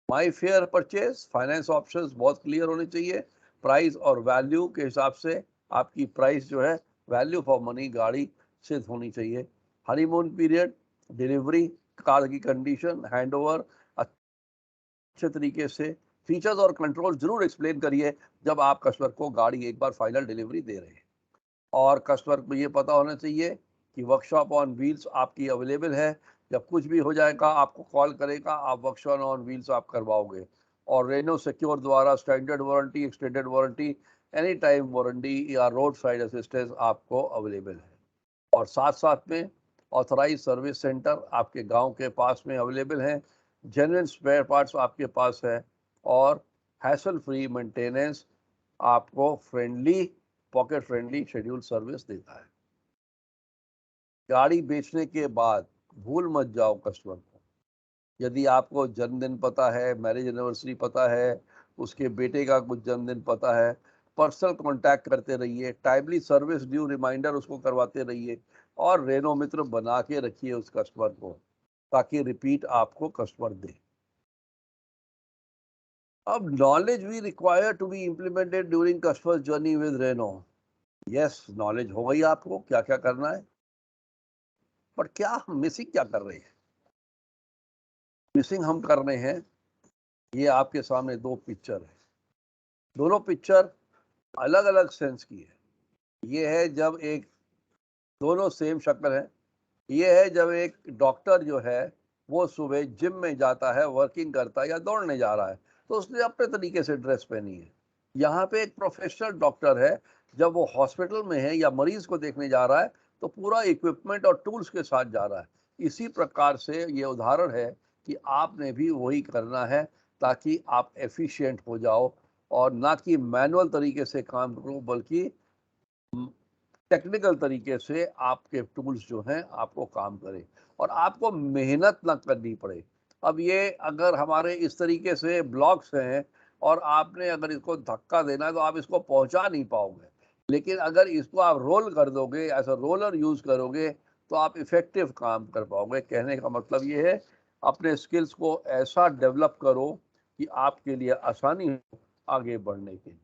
माई फेयर परचेज, फाइनेंस ऑप्शंस बहुत क्लियर होने चाहिए, प्राइस और वैल्यू के हिसाब से आपकी प्राइस जो है वैल्यू फॉर मनी गाड़ी से होनी चाहिए। हनीमून पीरियड, डिलीवरी, कार की कंडीशन, हैंडओवर, अच्छे तरीके से फीचर्स और कंट्रोल जरूर एक्सप्लेन करिए जब आप कस्टमर को गाड़ी एक बार फाइनल डिलीवरी दे रहे हैं। और कस्टमर को ये पता होना चाहिए कि वर्कशॉप ऑन व्हील्स आपकी अवेलेबल है, जब कुछ भी हो जाएगा आपको कॉल करेगा, आप वर्कशॉप ऑन व्हील्स आप करवाओगे। और रेनो सिक्योर द्वारा standard warranty, extended warranty, any time warranty या रोड साइड असिस्टेंस आपको अवेलेबल है। और साथ साथ में ऑथराइज सर्विस सेंटर आपके गांव के पास में अवेलेबल हैं, जेन्युइन स्पेयर पार्ट्स आपके पास है और हैसल फ्री मेंटेनेंस आपको friendly, pocket friendly schedule service देता है। गाड़ी बेचने के बाद भूल मत जाओ कस्टमर को, यदि आपको जन्मदिन पता है, मैरिज एनिवर्सरी पता है, उसके बेटे का कुछ जन्मदिन पता है, पर्सनल कांटेक्ट करते रहिए, टाइमली सर्विस ड्यू रिमाइंडर उसको करवाते रहिए और रेनो मित्र बना के रखिए उस कस्टमर को ताकि रिपीट आपको कस्टमर दे। अब knowledge we require to be implemented during customer journey with Renault. Yes, knowledge हो गई आपको क्या क्या करना है, पर क्या हम मिसिंग क्या कर रहे हैं? मिसिंग हम कर रहे हैं, ये आपके सामने दो पिक्चर है, दोनों पिक्चर अलग अलग सेंस की है। ये है जब एक, दोनों सेम शक्ल है। ये है जब एक डॉक्टर जो है वो सुबह जिम में जाता है, वर्किंग करता है या दौड़ने जा रहा है, तो उसने अपने तरीके से ड्रेस पहनी है। यहाँ पे एक प्रोफेशनल डॉक्टर है, जब वो हॉस्पिटल में है या मरीज को देखने जा रहा है तो पूरा इक्विपमेंट और टूल्स के साथ जा रहा है। इसी प्रकार से ये उदाहरण है कि आपने भी वही करना है ताकि आप एफिशिएंट हो जाओ, और ना कि मैनुअल तरीके से काम करो, बल्कि टेक्निकल तरीके से आपके टूल्स जो हैं आपको काम करें और आपको मेहनत ना करनी पड़े। अब ये अगर हमारे इस तरीके से ब्लॉक्स हैं और आपने अगर इसको धक्का देना है तो आप इसको पहुंचा नहीं पाओगे, लेकिन अगर इसको आप रोल कर दोगे, ऐसा रोलर यूज करोगे, तो आप इफेक्टिव काम कर पाओगे। कहने का मतलब ये है, अपने स्किल्स को ऐसा डेवलप करो कि आपके लिए आसानी हो आगे बढ़ने के लिए।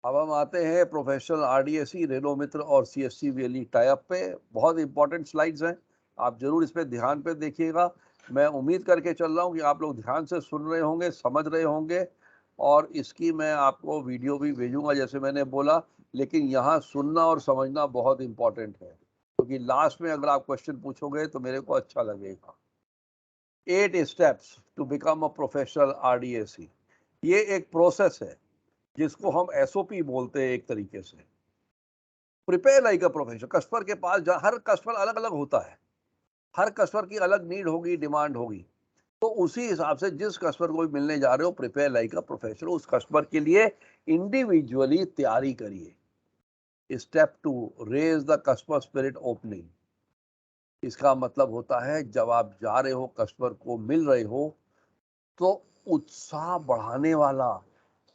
अब हम आते हैं प्रोफेशनल आरडीएसई, रेनो मित्र और सीएससी वैली टाइप पे। बहुत इंपॉर्टेंट स्लाइड्स हैं, आप जरूर इस पे ध्यान पे देखिएगा। मैं उम्मीद करके चल रहा हूँ कि आप लोग ध्यान से सुन रहे होंगे, समझ रहे होंगे, और इसकी मैं आपको वीडियो भी भेजूंगा जैसे मैंने बोला। लेकिन यहाँ सुनना और समझना बहुत इंपॉर्टेंट है, क्योंकि लास्ट में अगर आप क्वेश्चन पूछोगे तो मेरे को अच्छा लगेगा। 8 steps to become a professional RDSE, ये एक प्रोसेस है जिसको हम एसओपी बोलते हैं एक तरीके से। Prepare like a professional, customer के पास हर कस्टमर अलग अलग होता है, हर कस्टमर की अलग नीड होगी, डिमांड होगी, तो उसी हिसाब से जिस कस्टमर को भी मिलने जा रहे हो, प्रिपेयर लाइक अ प्रोफेशनल, उस कस्टमर के लिए इंडिविजुअली तैयारी करिए। Step 2, raise the customer spirit opening. इसका मतलब होता है जब आप जा रहे हो, कस्टमर को मिल रहे हो, तो उत्साह बढ़ाने वाला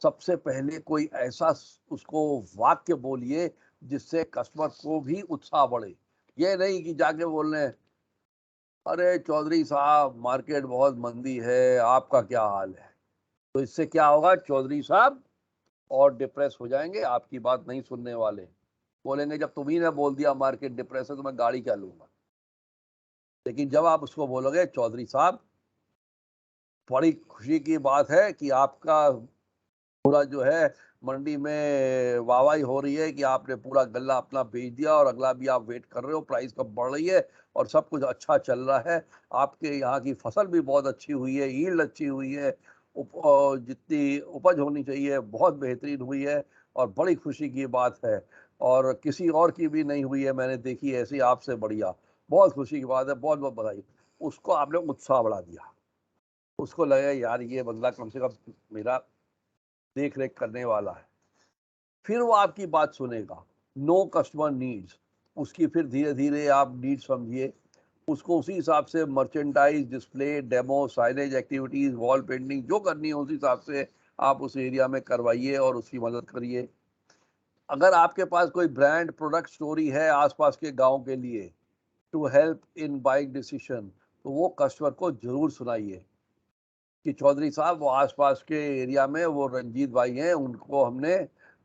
सबसे पहले कोई ऐसा उसको वाक्य बोलिए जिससे कस्टमर को भी उत्साह बढ़े। ये नहीं कि जाके बोल रहे हैं, अरे चौधरी साहब मार्केट बहुत मंदी है, आपका क्या हाल है। तो इससे क्या होगा, चौधरी साहब और डिप्रेस हो जाएंगे, आपकी बात नहीं सुनने वाले। बोलेंगे जब तुम्ही ने बोल दिया मार्केट डिप्रेस है तो मैं गाड़ी क्या लूंगा। लेकिन जब आप उसको बोलोगे, चौधरी साहब बड़ी खुशी की बात है कि आपका पूरा जो है मंडी में वाहवाही हो रही है कि आपने पूरा गल्ला अपना बेच दिया और अगला भी आप वेट कर रहे हो, प्राइस कब बढ़ रही है और सब कुछ अच्छा चल रहा है। आपके यहाँ की फसल भी बहुत अच्छी हुई है, यील्ड अच्छी हुई है, जितनी उपज होनी चाहिए बहुत बेहतरीन हुई है, और बड़ी खुशी की बात है, और किसी और की भी नहीं हुई है मैंने देखी ऐसी आपसे बढ़िया। बहुत खुशी की बात है, बहुत बहुत बधाई। उसको आपने उत्साह बढ़ा दिया, उसको लगा यार ये बंदा कम से कम मेरा देख रेख करने वाला है, फिर वो आपकी बात सुनेगा। नो कस्टमर नीड्स, उसकी फिर धीरे धीरे आप नीड समझिए, उसको उसी हिसाब से merchandise, display, demo, signage activities, wall painting जो करनी है उस हिसाब से आप उस एरिया में करवाइए और उसकी मदद करिए। अगर आपके पास कोई ब्रांड प्रोडक्ट स्टोरी है आसपास के गांव के लिए, to help in buying decision, तो वो कस्टमर को जरूर सुनाइए कि चौधरी साहब वो आसपास के एरिया में वो रंजीत भाई हैं, उनको हमने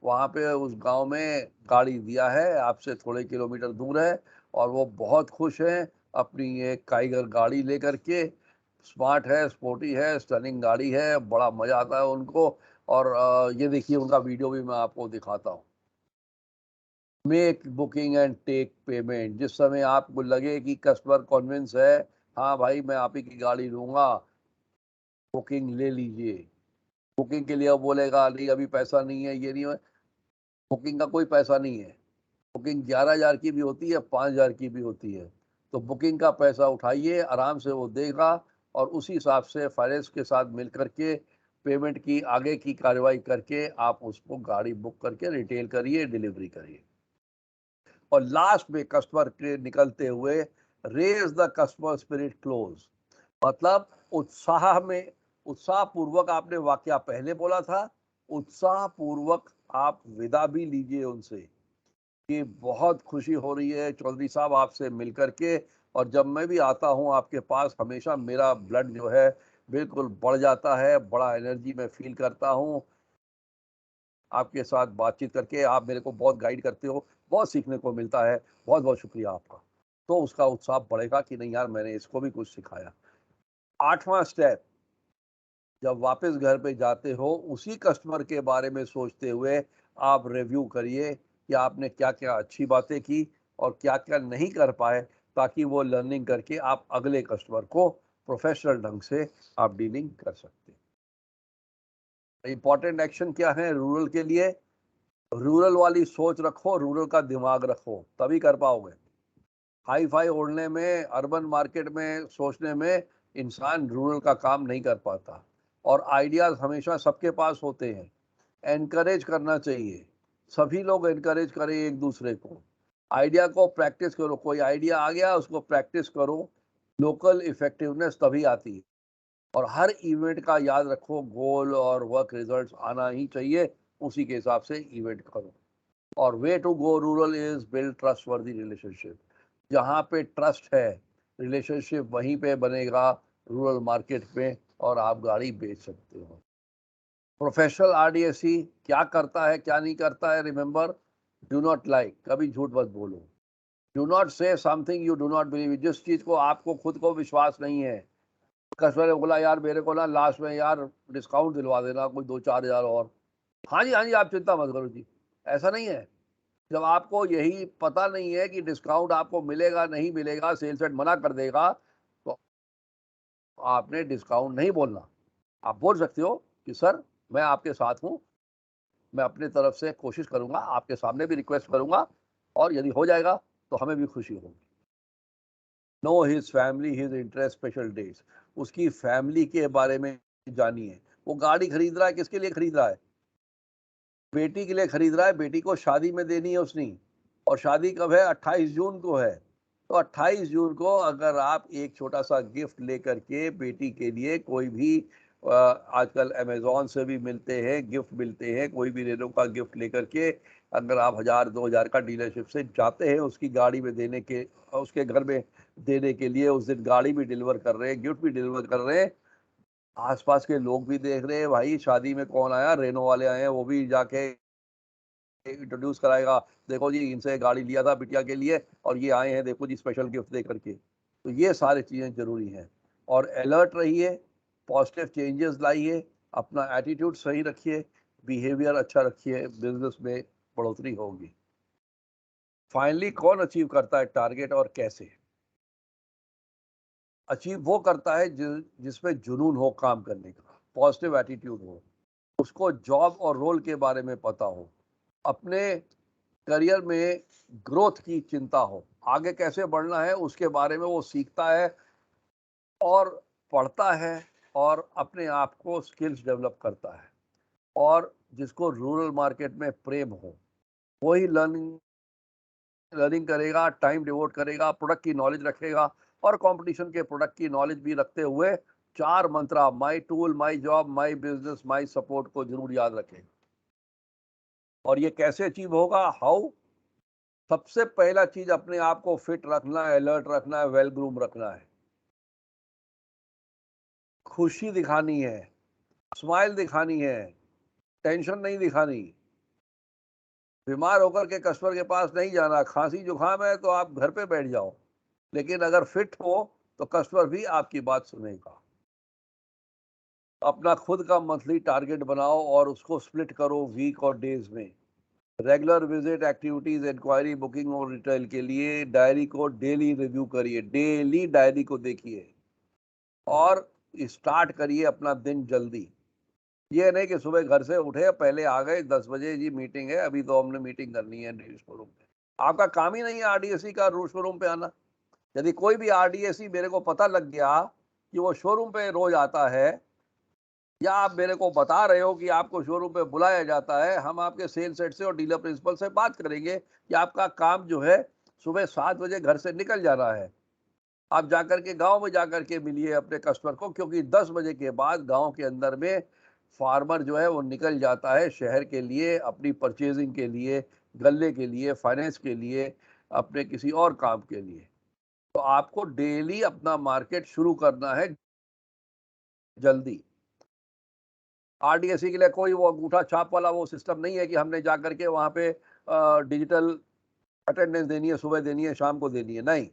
वहाँ पे उस गांव में गाड़ी दिया है, आपसे थोड़े किलोमीटर दूर है, और वो बहुत खुश हैं अपनी ये काइगर गाड़ी लेकर के। स्मार्ट है, स्पोर्टी है, स्टनिंग गाड़ी है, बड़ा मजा आता है उनको। और ये देखिए उनका वीडियो भी मैं आपको दिखाता हूँ। Make booking and take payment, जिस समय आपको लगे कि कस्टमर कन्विंस है, हाँ भाई मैं आप ही की गाड़ी लूंगा, बुकिंग ले लीजिए। बुकिंग के लिए अब बोलेगा नहीं अभी पैसा नहीं है, ये नहीं है। बुकिंग का कोई पैसा नहीं है। बुकिंग 11,000 की भी होती है, 5,000 की भी होती है। तो बुकिंग का पैसा उठाइए, आराम से वो देगा, और उसी हिसाब से फाइनेंस के साथ मिल करके पेमेंट की आगे की कार्रवाई करके आप उसको गाड़ी बुक करके रिटेल करिए, डिलीवरी करिए। और लास्ट में कस्टमर के निकलते हुए, raise the customer spirit close, मतलब उत्साह में, उत्साह पूर्वक आपने वाक्या पहले बोला था, उत्साह पूर्वक आप विदा भी लीजिए उनसे कि बहुत खुशी हो रही है चौधरी साहब आपसे मिलकर के, और जब मैं भी आता हूँ आपके पास हमेशा मेरा ब्लड जो है बिल्कुल बढ़ जाता है, बड़ा एनर्जी मैं फील करता हूँ। आपके साथ बातचीत करके आप मेरे को बहुत गाइड करते हो, बहुत सीखने को मिलता है, बहुत-बहुत शुक्रिया आपका। तो उसका उत्साह बढ़ेगा कि नहीं यार मैंने इसको भी कुछ सिखाया। 8वां स्टेप, जब वापस घर पे जाते हो उसी कस्टमर के बारे में सोचते हुए आप रिव्यू करिए कि आपने क्या-क्या अच्छी बातें की और क्या-क्या नहीं कर पाए, ताकि वो लर्निंग करके आप अगले कस्टमर को प्रोफेशनल ढंग से आप डीलिंग कर सकते हैं। इम्पोर्टेंट एक्शन क्या है रूरल के लिए? रूरल वाली सोच रखो, रूरल का दिमाग रखो, तभी कर पाओगे। हाई-फाई ओढ़ने में, अर्बन मार्केट में सोचने में इंसान रूरल का काम नहीं कर पाता। और आइडियाज़ हमेशा सबके पास होते हैं। एनकरेज करना चाहिए, सभी लोग एनकरेज करें एक दूसरे को। आइडिया को प्रैक्टिस करो, कोई आइडिया आ गया उसको प्रैक्टिस करो, लोकल इफेक्टिवनेस तभी आती है। और हर इवेंट का याद रखो, गोल और वर्क रिजल्ट्स आना ही चाहिए, उसी के हिसाब से इवेंट करो। और way to go rural is build trustworthy relationship. जहाँ पे ट्रस्ट है, रिलेशनशिप वहीं पे बनेगा रूरल मार्केट में, और आप गाड़ी बेच सकते हो। प्रोफेशनल आरडीएसई क्या करता है क्या नहीं करता है, रिमेंबर, डू नॉट लाइक, कभी झूठ मत बोलो। डू नॉट से something you do not believe. जिस चीज को आपको खुद को विश्वास नहीं है, कस्टमर ने बोला यार मेरे को ना लास्ट में यार डिस्काउंट दिलवा देना कोई 2-4 हज़ार और। हाँ जी हाँ जी, आप चिंता मत करो जी। ऐसा नहीं है। जब आपको यही पता नहीं है कि डिस्काउंट आपको मिलेगा नहीं मिलेगा, सेल्स हेड मना कर देगा, तो आपने डिस्काउंट नहीं बोलना। आप बोल सकते हो कि सर मैं आपके साथ हूँ, मैं अपने तरफ से कोशिश करूँगा, आपके सामने भी रिक्वेस्ट करूँगा, और यदि हो जाएगा तो हमें भी खुशी होगी। Know his family, his interest, special days. उसकी फैमिली के बारे में जानिए। वो गाड़ी खरीद रहा है, किसके लिए खरीद रहा है? बेटी के लिए खरीद रहा है, बेटी को शादी में देनी है उसने। और शादी कब है? 28 जून को है। तो 28 जून को अगर आप एक छोटा सा गिफ्ट लेकर के बेटी के लिए, कोई भी आजकल अमेजोन से भी मिलते हैं गिफ्ट, मिलते हैं, कोई भी रेनो का गिफ्ट लेकर के अगर आप 1000-2000 का डीलरशिप से जाते हैं उसकी गाड़ी में देने के, उसके घर में देने के लिए, उस दिन गाड़ी भी डिलीवर कर रहे हैं, गिफ्ट भी डिलीवर कर रहे हैं, आसपास के लोग भी देख रहे हैं, भाई शादी में कौन आया, रेनो वाले आए हैं, वो भी जाके इंट्रोड्यूस कराएगा, देखो जी इनसे गाड़ी लिया था बिटिया के लिए और ये आए हैं, देखो जी स्पेशल गिफ्ट दे करके। तो ये सारी चीज़ें ज़रूरी हैं। और अलर्ट रहिए, पॉजिटिव चेंजेस लाइए, अपना एटीट्यूड सही रखिए, बिहेवियर अच्छा रखिए, बिजनेस में बढ़ोतरी होगी। फाइनली कौन अचीव करता है टारगेट और कैसे? अचीव वो करता है जिसमें जुनून हो काम करने का, पॉजिटिव एटीट्यूड हो, उसको जॉब और रोल के बारे में पता हो, अपने करियर में ग्रोथ की चिंता हो, आगे कैसे बढ़ना है उसके बारे में वो सीखता है और पढ़ता है, और अपने आप को स्किल्स डेवलप करता है। और जिसको रूरल मार्केट में प्रेम हो, वही लर्निंग लर्निंग करेगा, टाइम डिवोट करेगा, प्रोडक्ट की नॉलेज रखेगा, और कंपटीशन के प्रोडक्ट की नॉलेज भी रखते हुए 4 मंत्रा, my tool, my job, my business, my support को जरूर याद रखें। और ये कैसे अचीव होगा? हाउ? सबसे पहला चीज, अपने आप को फिट रखना है, अलर्ट रखना है, वेल ग्रूम रखना है, खुशी दिखानी है, स्माइल दिखानी है, टेंशन नहीं दिखानी। बीमार होकर के कस्टमर के पास नहीं जाना, खांसी जुकाम है तो आप घर पे बैठ जाओ, लेकिन अगर फिट हो तो कस्टमर भी आपकी बात सुनेगा। अपना खुद का मंथली टारगेट बनाओ और उसको स्प्लिट करो वीक और डेज में। Regular visit, activities, enquiry, booking और रिटेल के लिए डायरी को डेली रिव्यू करिए, डेली डायरी को देखिए, और स्टार्ट करिए अपना दिन जल्दी। ये नहीं कि सुबह घर से उठे, पहले आ गए 10 बजे, जी मीटिंग है, अभी तो हमने मीटिंग करनी है शोरूम पे। आपका काम ही नहीं है आरडीएससी का शोरूम पे आना। यदि कोई भी आरडीएससी मेरे को पता लग गया कि वो शोरूम पे रोज आता है, या आप मेरे को बता रहे हो कि आपको शोरूम पे बुलाया जाता है, हम आपके सेल्स हेड से और डीलर प्रिंसिपल से बात करेंगे कि आपका काम जो है सुबह 7 बजे घर से निकल जाना है। आप जाकर के गांव में जाकर के मिलिए अपने कस्टमर को, क्योंकि 10 बजे के बाद गांव के अंदर में फार्मर जो है वो निकल जाता है शहर के लिए, अपनी परचेजिंग के लिए, गल्ले के लिए, फाइनेंस के लिए, अपने किसी और काम के लिए। तो आपको डेली अपना मार्केट शुरू करना है, जल्दी। आरडीएससी के लिए कोई वो अंगूठा छाप वाला वो सिस्टम नहीं है कि हमने जा करके वहाँ पे डिजिटल अटेंडेंस देनी है, सुबह देनी है, शाम को देनी है, नहीं।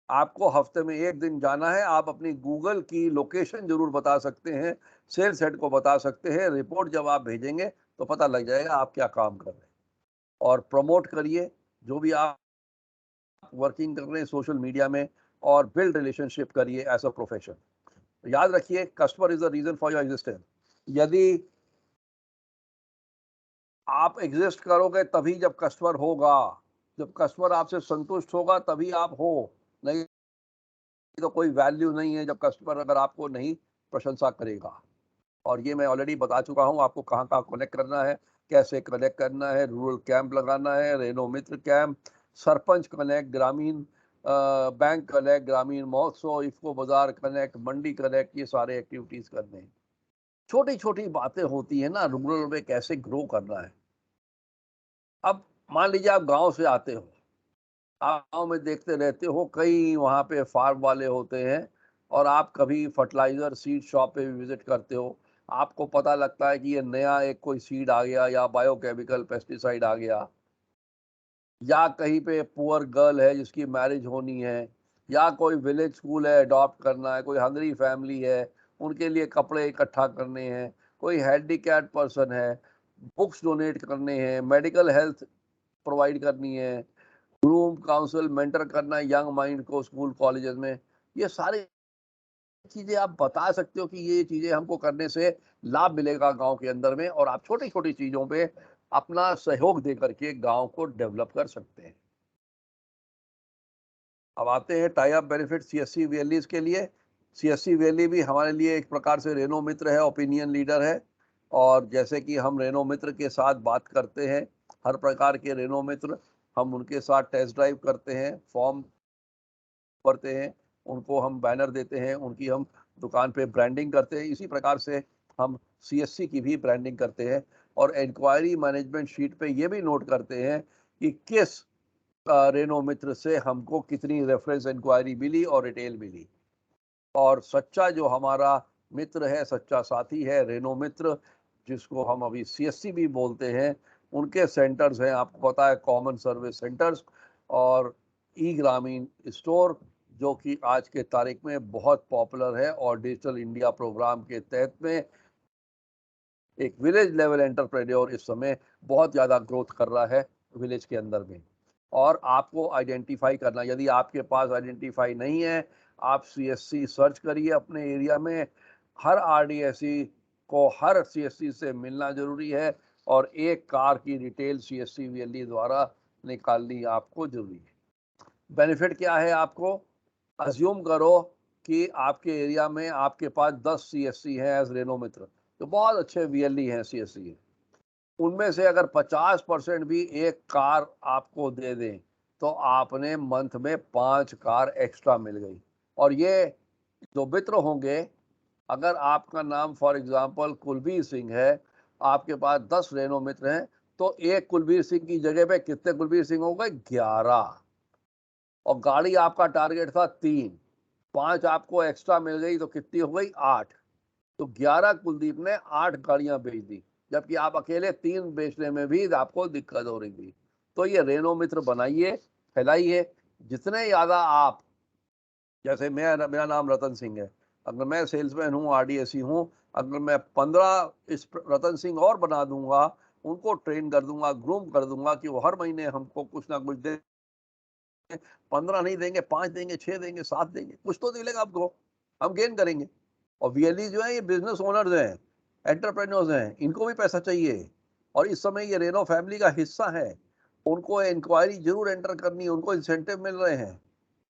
आपको हफ्ते में 1 दिन जाना है। आप अपनी गूगल की लोकेशन जरूर बता सकते हैं, सेल्स हेड को बता सकते हैं। रिपोर्ट जब आप भेजेंगे तो पता लग जाएगा आप क्या काम कर रहे हैं। और प्रमोट करिए जो भी आप वर्किंग कर रहे हैं सोशल मीडिया में, और बिल्ड रिलेशनशिप करिए एज अ प्रोफेशन। याद रखिए, customer is the reason for your existence. यदि आप एग्जिस्ट करोगे तभी जब कस्टमर होगा, जब कस्टमर आपसे संतुष्ट होगा तभी आप हो, नहीं तो कोई वैल्यू नहीं है जब कस्टमर अगर आपको नहीं प्रशंसा करेगा। और ये मैं ऑलरेडी बता चुका हूँ आपको कहाँ कहाँ कनेक्ट करना है, कैसे कनेक्ट करना है। रूरल कैंप लगाना है, रेनो मित्र कैंप, सरपंच कनेक्ट, ग्रामीण बैंक कनेक्ट, ग्रामीण महोत्सव, इफ्को बाजार कनेक्ट, मंडी कनेक्ट, ये सारे एक्टिविटीज करने हैं। छोटी छोटी बातें होती है ना, रूरल में कैसे ग्रो करना है। अब मान लीजिए आप गांव से आते हो, आप गांव में देखते रहते हो कई वहाँ पे फार्म वाले होते हैं, और आप कभी फर्टिलाइजर सीड शॉप पे भी विजिट करते हो। आपको पता लगता है कि ये नया एक कोई सीड आ गया, या बायोकेमिकल पेस्टिसाइड आ गया, या कहीं पे पुअर गर्ल है जिसकी मैरिज होनी है, या कोई विलेज स्कूल है अडॉप्ट करना है, कोई हंगरी फैमिली है उनके लिए कपड़े इकट्ठा करने हैं, कोई हैंडीकैप्ड पर्सन है बुक्स डोनेट करने हैं, मेडिकल हेल्थ प्रोवाइड करनी है, ग्रूम काउंसिल मेंटर करना है यंग माइंड को स्कूल कॉलेजेस में। ये सारी चीजें आप बता सकते हो कि ये चीजें हमको करने से लाभ मिलेगा गांव के अंदर में, और आप छोटी छोटी चीजों पे अपना सहयोग दे करके गांव को डेवलप कर सकते हैं। अब आते हैं टाई अप बेनिफिट सीएससी वीएलईज के लिए। सीएससी वीएलई भी हमारे लिए एक प्रकार से रेनो मित्र है, ओपिनियन लीडर है। और जैसे कि हम रेनो मित्र के साथ बात करते हैं, हर प्रकार के रेनो मित्र हम उनके साथ टेस्ट ड्राइव करते हैं, फॉर्म भरते हैं, उनको हम बैनर देते हैं, उनकी हम दुकान पे ब्रांडिंग करते हैं। इसी प्रकार से हम सीएससी की भी ब्रांडिंग करते हैं, और इंक्वायरी मैनेजमेंट शीट पे ये भी नोट करते हैं कि किस रेनो मित्र से हमको कितनी रेफरेंस इंक्वायरी मिली और रिटेल मिली। और सच्चा जो हमारा मित्र है, सच्चा साथी है रेनो मित्र, जिसको हम अभी सीएससी भी बोलते हैं, उनके सेंटर्स हैं, आपको पता है, कॉमन सर्विस सेंटर्स और ई ग्रामीण स्टोर, जो कि आज के तारीख में बहुत पॉपुलर है, और डिजिटल इंडिया प्रोग्राम के तहत में एक विलेज लेवल एंटरप्रेन्योर इस समय बहुत ज़्यादा ग्रोथ कर रहा है विलेज के अंदर में। और आपको आइडेंटिफाई करना, यदि आपके पास आइडेंटिफाई नहीं है, आप सीएससी सर्च करिए अपने एरिया में। हर आरडीएससी को हर सीएससी से मिलना जरूरी है, और एक कार की डिटेल सीएससी वीएलई द्वारा निकालनी आपको जरूरी है। बेनिफिट क्या है आपको? अज्यूम करो कि आपके एरिया में आपके पास 10 सीएससी हैं एज रेनो मित्र, तो बहुत अच्छे वीएलई हैं सीएससी है। उनमें से अगर 50% भी एक कार आपको दे दें, तो आपने मंथ में 5 कार एक्स्ट्रा मिल गई। और ये जो मित्र होंगे, अगर आपका नाम फॉर एग्जांपल कुलबीर सिंह है, आपके पास 10 रेनो मित्र हैं, तो एक कुलबीर सिंह की जगह पे कितने कुलबीर सिंह हो गए? 11। और गाड़ी आपका टारगेट था 3, 5 आपको एक्स्ट्रा मिल गई तो कितनी हो गई? 8। तो 11 कुलदीप ने 8 गाड़ियां बेच दी, जबकि आप अकेले 3 बेचने में भी आपको दिक्कत हो रही थी। तो ये रेनो मित्र बनाइए, फैलाइए। जितने ज़्यादा आप, जैसे मेरा नाम रतन सिंह है, अगर मैं सेल्समैन हूँ, आरडीएससी हूँ, अगर मैं 15 इस रतन सिंह और बना दूंगा, उनको ट्रेन कर दूंगा, ग्रूम कर दूंगा कि वो हर महीने हमको कुछ ना कुछ दे, 15 नहीं देंगे, 5 देंगे, 6 देंगे, 7 देंगे, कुछ तो मिलेगा आपको, हम गेन करेंगे। और वीएलई जो है ये बिजनेस ओनर्स हैं, एंटरप्रेन्योर्स हैं, इनको भी पैसा चाहिए, और इस समय ये रेनो फैमिली का हिस्सा है। उनको इंक्वायरी जरूर एंटर करनी है, उनको इंसेंटिव मिल रहे हैं।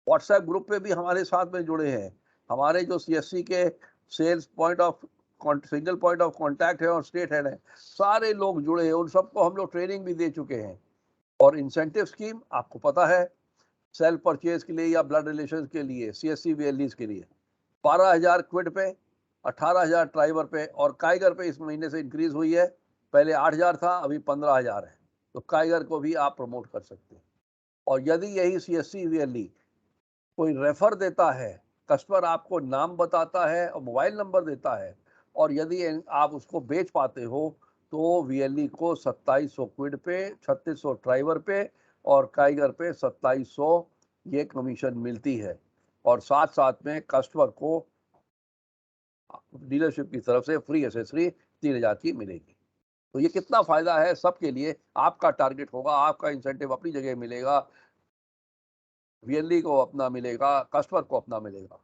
व्हाट्सएप ग्रुप पे भी हमारे साथ में जुड़े हैं। हमारे जो सीएससी के sales point of single point of contact है और स्टेट हेड है, सारे लोग जुड़े हैं, उन सबको हम लोग ट्रेनिंग भी दे चुके हैं। और इंसेंटिव स्कीम आपको पता है, सेल्फ परचेज के लिए या ब्लड रिलेशन के लिए, सीएससी वीएलईज के लिए 12,000 क्विड पे, 18,000 ट्राइवर पे, और काइगर पे इस महीने से इंक्रीज हुई है। पहले 8,000 था, अभी 15,000 है। तो काइगर को भी आप प्रमोट कर सकते हैं। और यदि यही सीएससी वीएलई कोई रेफर देता है कस्टमर आपको नाम बताता है और मोबाइल नंबर देता है, और यदि आप उसको बेच पाते हो तो वीएलई को 2700 क्विड पे, 3600 ड्राइवर पे और काइगर पे 2700 ये कमीशन मिलती है। और साथ साथ में कस्टमर को डीलरशिप की तरफ से फ्री एसेसरी 3000 की मिलेगी। तो ये कितना फायदा है सबके लिए। आपका टारगेट होगा, आपका इंसेंटिव अपनी जगह मिलेगा, वीएलई को अपना मिलेगा, कस्टमर को अपना मिलेगा।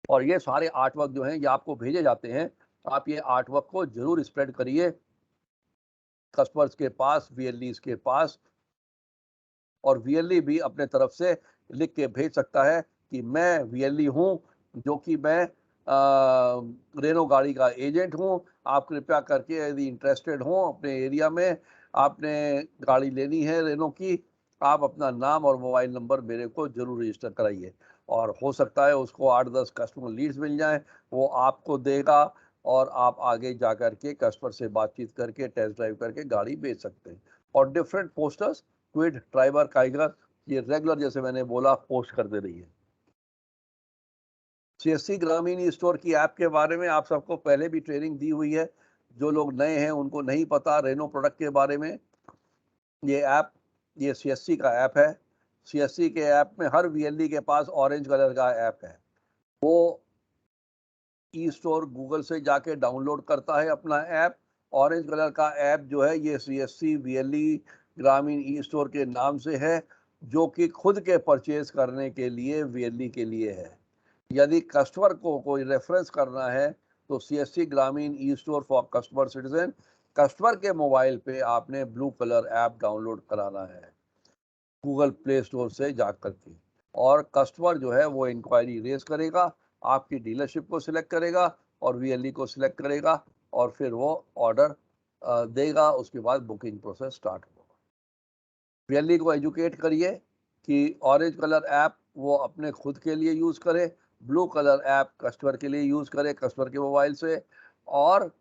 और ये सारे आर्टवर्क जो हैं ये आपको भेजे जाते हैं। आप ये आर्टवर्क को जरूर स्प्रेड करिए कस्टमर्स के पास, वीएलईज के पास। और वीएलई भी अपने तरफ से लिख के भेज सकता है कि मैं वीएलई हूँ, जो कि मैं रेनो गाड़ी का एजेंट हूँ। आप कृपया करके यदि इंटरेस्टेड हो अपने एरिया में, आपने गाड़ी लेनी है रेनो की, आप अपना नाम और मोबाइल नंबर मेरे को जरूर रजिस्टर कराइए। और हो सकता है उसको 8-10 कस्टमर लीड्स मिल जाएं, वो आपको देगा और आप आगे जा करके कस्टमर से बातचीत करके टेस्ट ड्राइव करके गाड़ी बेच सकते हैं। और different posters, Kwid, driver, Kiger, ये रेगुलर जैसे मैंने बोला पोस्ट करते रहिए। सीएससी ग्रामीण ई स्टोर की ऐप के बारे में आप सबको पहले भी ट्रेनिंग दी हुई है। जो लोग नए हैं उनको नहीं पता रेनो प्रोडक्ट के बारे में, ये ऐप, ये सीएससी का ऐप है। सीएससी के ऐप में हर वीएलई के पास ऑरेंज कलर का ऐप है। वो ई स्टोर गूगल से जाके डाउनलोड करता है अपना ऐप। ऑरेंज कलर का ऐप जो है ये सीएससी वीएलई ग्रामीण ई स्टोर के नाम से है, जो कि खुद के परचेज करने के लिए वीएलई के लिए है। यदि कस्टमर को कोई रेफरेंस करना है तो सीएससी ग्रामीण e store for customer citizen, customer के मोबाइल पे आपने ब्लू कलर ऐप डाउनलोड कराना है गूगल प्ले स्टोर से जा करके। और कस्टमर जो है वो इंक्वायरी रेज करेगा, आपकी डीलरशिप को सिलेक्ट करेगा और वीएलई को सिलेक्ट करेगा, और फिर वो ऑर्डर देगा। उसके बाद बुकिंग प्रोसेस स्टार्ट होगा। वीएलई को एजुकेट करिए कि ऑरेंज कलर ऐप वो अपने खुद के लिए यूज़ करे, ब्लू कलर ऐप कस्टमर के लिए यूज़ करे कस्टमर के मोबाइल से, और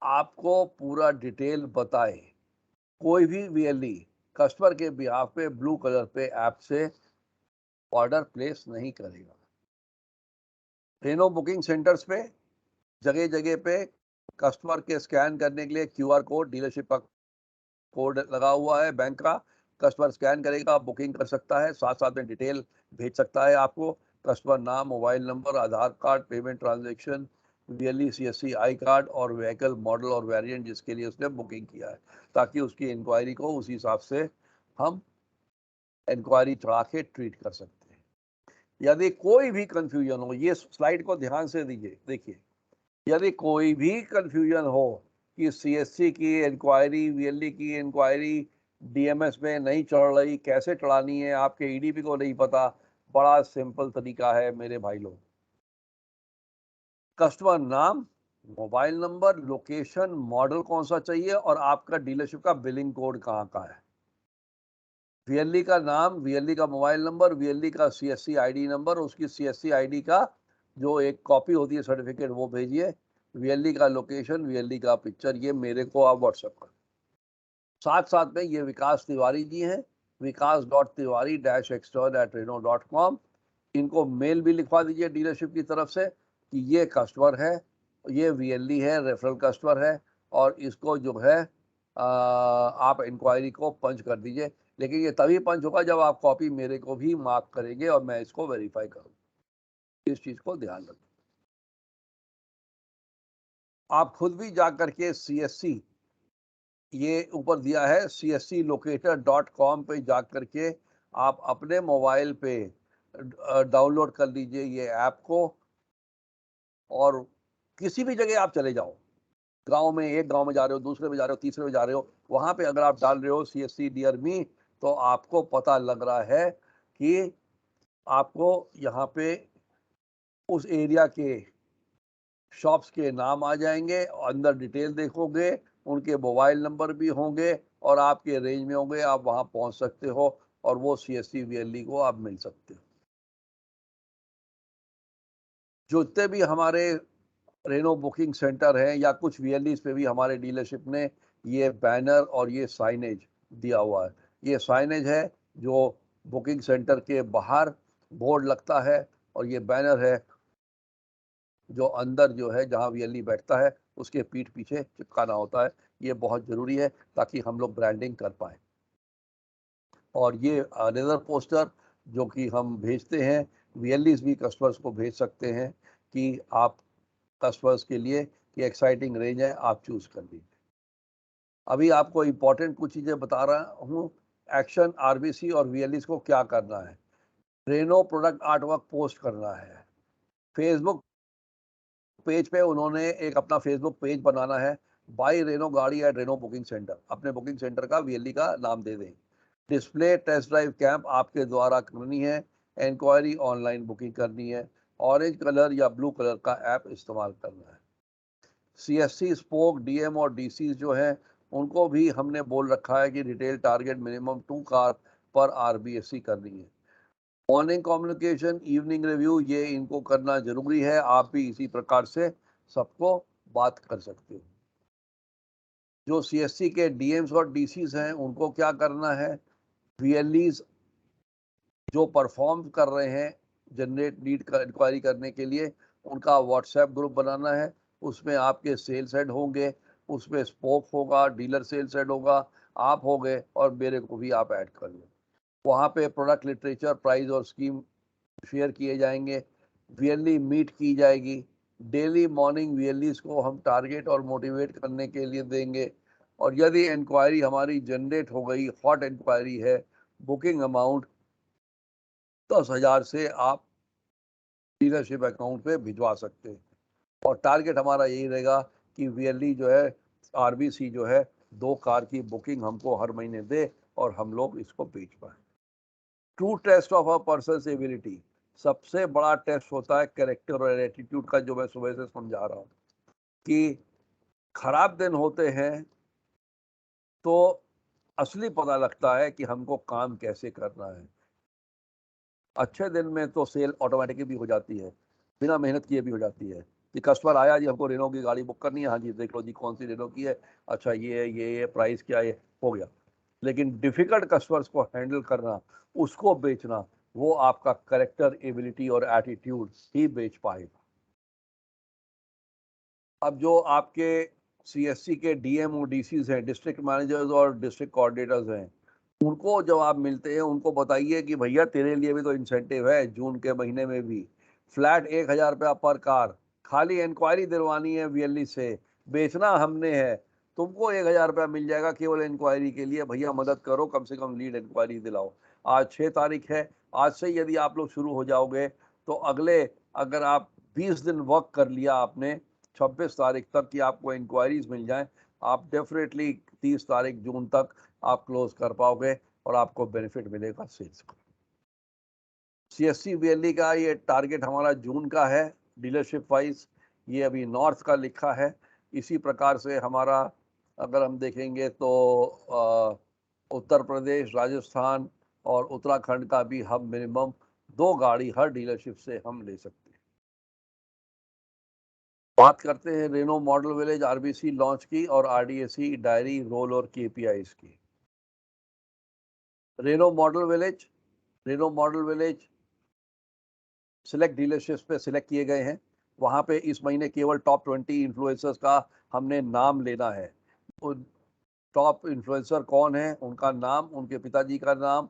आपको पूरा डिटेल बताए। कोई भी वीएलई कस्टमर के बिहाफ पे ब्लू कलर पे ऐप से ऑर्डर प्लेस नहीं करेगा। रेनो बुकिंग सेंटर्स पे जगह जगह पे कस्टमर के स्कैन करने के लिए क्यूआर कोड, डीलरशिप का कोड लगा हुआ है बैंक का। कस्टमर स्कैन करेगा, बुकिंग कर सकता है, साथ साथ में डिटेल भेज सकता है आपको, कस्टमर नाम, mobile number, Aadhaar card, payment transaction, VLE CSC I card और व्हीकल मॉडल और वेरिएंट जिसके लिए उसने बुकिंग किया है, ताकि उसकी इंक्वायरी को उस हिसाब से हम इंक्वायरी चढ़ा के ट्रीट कर सकते हैं। यदि कोई भी कंफ्यूजन हो, ये स्लाइड को ध्यान से दीजिए, देखिए, यदि कोई भी कंफ्यूजन हो कि सीएससी की इंक्वायरी, वीएलई की इंक्वायरी डीएमएस में नहीं चढ़ रही, कैसे चढ़ानी है, आपके ईडीपी को नहीं पता, बड़ा सिंपल तरीका है मेरे भाई लोग। कस्टमर नाम, मोबाइल नंबर, लोकेशन, मॉडल कौन सा चाहिए और आपका डीलरशिप का बिलिंग कोड कहाँ का है। वीएलई का नाम, वीएलई का मोबाइल नंबर, वीएलई का सीएससी आईडी नंबर, उसकी सीएससी आईडी का जो एक कॉपी होती है सर्टिफिकेट वो भेजिए। वीएलई का लोकेशन, वीएलई का पिक्चर, ये मेरे को आप व्हाट्सएप कर। साथ साथ में ये विकास तिवारी जी हैं, vikas.tiwari-extern@reno.com। इनको मेल भी लिखवा दीजिए डीलरशिप की तरफ से कि ये कस्टमर है, ये वीएलई है, रेफरल कस्टमर है, और इसको जो है आप इंक्वायरी को पंच कर दीजिए। लेकिन ये तभी पंच होगा जब आप कॉपी मेरे को भी मार्क करेंगे और मैं इसको वेरीफाई करूँ। इस चीज़ को ध्यान रखें। आप खुद भी जा करके सीएससी, ये ऊपर दिया है csclocator.com पे जा करके आप अपने मोबाइल पे डाउनलोड कर लीजिए ये ऐप को। और किसी भी जगह आप चले जाओ, गांव में, एक गांव में जा रहे हो, दूसरे में जा रहे हो, तीसरे में जा रहे हो, वहां पे अगर आप डाल रहे हो सीएससी नियर मी, तो आपको पता लग रहा है कि आपको यहाँ पे उस एरिया के शॉप्स के नाम आ जाएंगे, अंदर डिटेल देखोगे, उनके मोबाइल नंबर भी होंगे और आपके रेंज में होंगे, आप वहां पहुंच सकते हो और वो सीएससी वीएलई को आप मिल सकते हो। जितने भी हमारे रेनो बुकिंग सेंटर हैं या कुछ वीएलई पे भी हमारे डीलरशिप ने ये बैनर और ये साइनेज दिया हुआ है। ये साइनेज है जो बुकिंग सेंटर के बाहर बोर्ड लगता है, और ये बैनर है जो अंदर जो है जहाँ वीएलई बैठता है उसके पीठ पीछे चिपकाना होता है। ये बहुत ज़रूरी है ताकि हम लोग ब्रांडिंग कर पाएँ। और ये लेज़र पोस्टर जो कि हम भेजते हैं, वीएलईज़ भी कस्टमर्स को भेज सकते हैं कि आप कस्टमर्स के लिए कि एक्साइटिंग रेंज है, आप चूज़ कर लीजिए। अभी आपको इम्पोर्टेंट कुछ चीज़ें बता रहा हूँ। एक्शन आरबीसी और वीएलईज़ को क्या करना है। रेनो प्रोडक्ट आर्टवर्क पोस्ट करना है। फेसबुक पेज पे उन्होंने एक अपना फेसबुक पेज बनाना है। बाई रेनो गाड़ी एट रेनो बुकिंग सेंटर, अपने बुकिंग सेंटर का वीएलई का नाम दे दें। डिस्प्ले टेस्ट ड्राइव कैंप आपके द्वारा करनी है। इंक्वायरी ऑनलाइन बुकिंग करनी है। ऑरेंज कलर या ब्लू कलर का ऐप इस्तेमाल करना है। सीएससी स्पोक डीएम और डीसी जो है उनको भी हमने बोल रखा है कि रिटेल टारगेट मिनिमम 2 कार पर आरबीएससी करनी है। मॉर्निंग कम्युनिकेशन, इवनिंग रिव्यू, ये इनको करना जरूरी है। आप भी इसी प्रकार से सबको बात कर सकते हो। जो सीएससी के डीएम्स और डीसीज हैं उनको क्या करना है। वीएलईज जो परफॉर्म कर रहे हैं जनरेट लीड का इंक्वायरी करने के लिए, उनका व्हाट्सएप ग्रुप बनाना है। उसमें आपके सेल्स हेड होंगे, उसमें स्पोक होगा, डीलर सेल्स हेड होगा, आप होंगे और मेरे को भी आप ऐड कर लो। वहाँ पे प्रोडक्ट लिटरेचर, प्राइस और स्कीम शेयर किए जाएंगे। वीएलई मीट की जाएगी। डेली मॉर्निंग वीएलईज को हम टारगेट और मोटिवेट करने के लिए देंगे। और यदि इंक्वायरी हमारी जनरेट हो गई, हॉट इंक्वायरी है, बुकिंग अमाउंट 10,000 से आप डीलरशिप अकाउंट पे भिजवा सकते हैं। और टारगेट हमारा यही रहेगा कि वीएलई जो है, आरबीसी जो है, 2 कार की बुकिंग हमको हर महीने दे और हम लोग इसको बेच पाए। True test of a person's ability, सबसे बड़ा टेस्ट होता है कैरेक्टर और एटीट्यूड का, जो मैं सुबह से समझा रहा हूँ कि खराब दिन होते हैं तो असली पता लगता है कि हमको काम कैसे करना है। अच्छे दिन में तो सेल ऑटोमेटिकली भी हो जाती है, बिना मेहनत किए भी हो जाती है कि कस्टमर आया जी, हमको रेनो की गाड़ी बुक करनी है, हाँ जी देख लो जी कौन सी रेनो की है, अच्छा ये है, ये प्राइस क्या है, हो गया। लेकिन डिफिकल्ट कस्टमर्स को हैंडल करना, उसको बेचना, वो आपका करेक्टर, एबिलिटी और एटीट्यूड ही बेच पाएगा। अब जो आपके सीएससी के डीएम और डीसीज हैं, डिस्ट्रिक्ट मैनेजर्स और डिस्ट्रिक्ट कोऑर्डिनेटर्स हैं, उनको जब आप मिलते हैं उनको बताइए कि भैया तेरे लिए भी तो इंसेंटिव है, जून के महीने में भी फ्लैट 1,000 रुपया पर कार, खाली इंक्वायरी दिलवानी है वीएलई से, बेचना हमने है, तुमको 1,000 रुपया मिल जाएगा केवल इंक्वायरी के लिए। भैया मदद करो, कम से कम लीड इंक्वायरी दिलाओ। आज 6 तारीख है, आज से यदि आप लोग शुरू हो जाओगे तो अगले, अगर आप 20 दिन वर्क कर लिया आपने, 26 तारीख तक की आपको इंक्वायरीज मिल जाए, आप डेफिनेटली 30 तारीख जून तक आप क्लोज कर पाओगे और आपको बेनिफिट मिलेगा सेल्स का। सीएससी वीएलई का ये टारगेट हमारा जून का है डीलरशिप वाइज, ये अभी नॉर्थ का लिखा है। इसी प्रकार से हमारा अगर हम देखेंगे तो उत्तर प्रदेश, राजस्थान और उत्तराखंड का भी हम मिनिमम 2 गाड़ी हर डीलरशिप से हम ले सकते हैं। बात करते हैं Renault model village RBC launch की और आरडीएसी डायरी रोल और केपीआईज की। Renault model village, Renault model village select dealerships पे सिलेक्ट किए गए हैं। वहाँ पे इस महीने केवल टॉप 20 इन्फ्लुएंसर्स का हमने नाम लेना है। टॉप इन्फ्लुएंसर कौन है, उनका नाम, उनके पिताजी का नाम,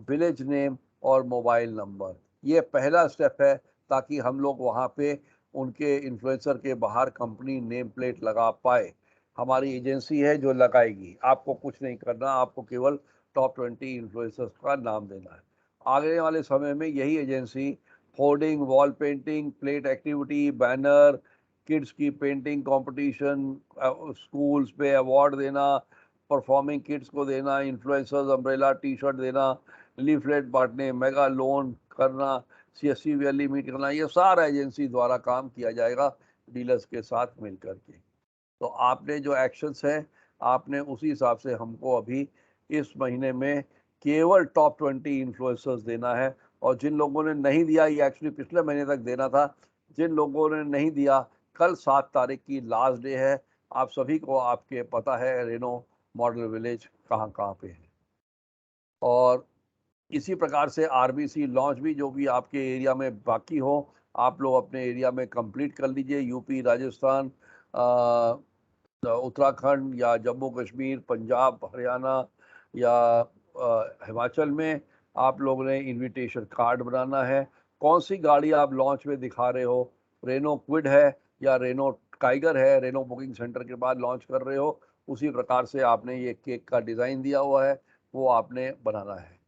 विलेज नेम और मोबाइल नंबर, ये पहला स्टेप है ताकि हम लोग वहाँ पे उनके इन्फ्लुएंसर के बाहर कंपनी नेम प्लेट लगा पाए। हमारी एजेंसी है जो लगाएगी, आपको कुछ नहीं करना, आपको केवल टॉप 20 इन्फ्लुएंसर्स का नाम देना है। आगे वाले समय में यही agency hoarding, wall painting, plate activity, banner, kids की पेंटिंग कंपटीशन, स्कूल्स पे अवार्ड देना, परफॉर्मिंग किड्स को देना, इन्फ्लुएंसर्स अम्ब्रेला टी शर्ट देना, लीफलेट बांटने, मेगा लोन करना, सीएससी वैली मीट करना, ये सारा एजेंसी द्वारा काम किया जाएगा डीलर्स के साथ मिलकर के। तो आपने जो एक्शंस हैं, आपने उसी हिसाब से हमको अभी इस महीने में केवल टॉप 20 इन्फ्लुएंसर्स देना है। और जिन लोगों ने नहीं दिया, ये एक्चुअली पिछले महीने तक देना था, जिन लोगों ने नहीं दिया, कल 7 तारीख की लास्ट डे है। आप सभी को आपके पता है रेनो मॉडल विलेज कहाँ कहाँ पे है। और इसी प्रकार से आरबीसी लॉन्च भी जो भी आपके एरिया में बाकी हो, आप लोग अपने एरिया में कंप्लीट कर लीजिए। यूपी, राजस्थान, उत्तराखंड या जम्मू कश्मीर, पंजाब, हरियाणा या हिमाचल में आप लोगों ने इनविटेशन कार्ड बनाना है। कौन सी गाड़ी आप लॉन्च में दिखा रहे हो, रेनो क्विड है या रेनो टाइगर है, रेनो बुकिंग सेंटर के बाद लॉन्च कर रहे हो, उसी प्रकार से आपने ये केक का डिज़ाइन दिया हुआ है वो आपने बनाना है।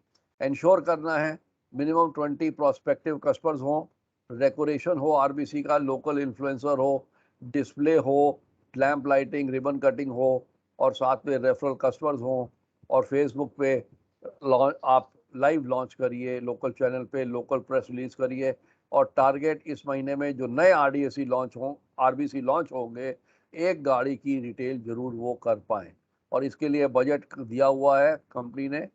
इंश्योर करना है मिनिमम 20 प्रोस्पेक्टिव कस्टमर्स हो, डेकोरेशन हो आरबीसी का, लोकल इन्फ्लुएंसर हो, डिस्प्ले हो, लैंप लाइटिंग, रिबन कटिंग हो, और साथ में रेफरल कस्टमर्स हो, और फेसबुक पे आप लाइव लॉन्च करिए, लोकल चैनल पे लोकल प्रेस रिलीज करिए। और टारगेट इस महीने में जो नए आरडीएसी लॉन्च हों, आरबीसी लॉन्च होंगे, एक गाड़ी की रिटेल जरूर वो कर पाएँ। और इसके लिए बजट दिया हुआ है कंपनी ने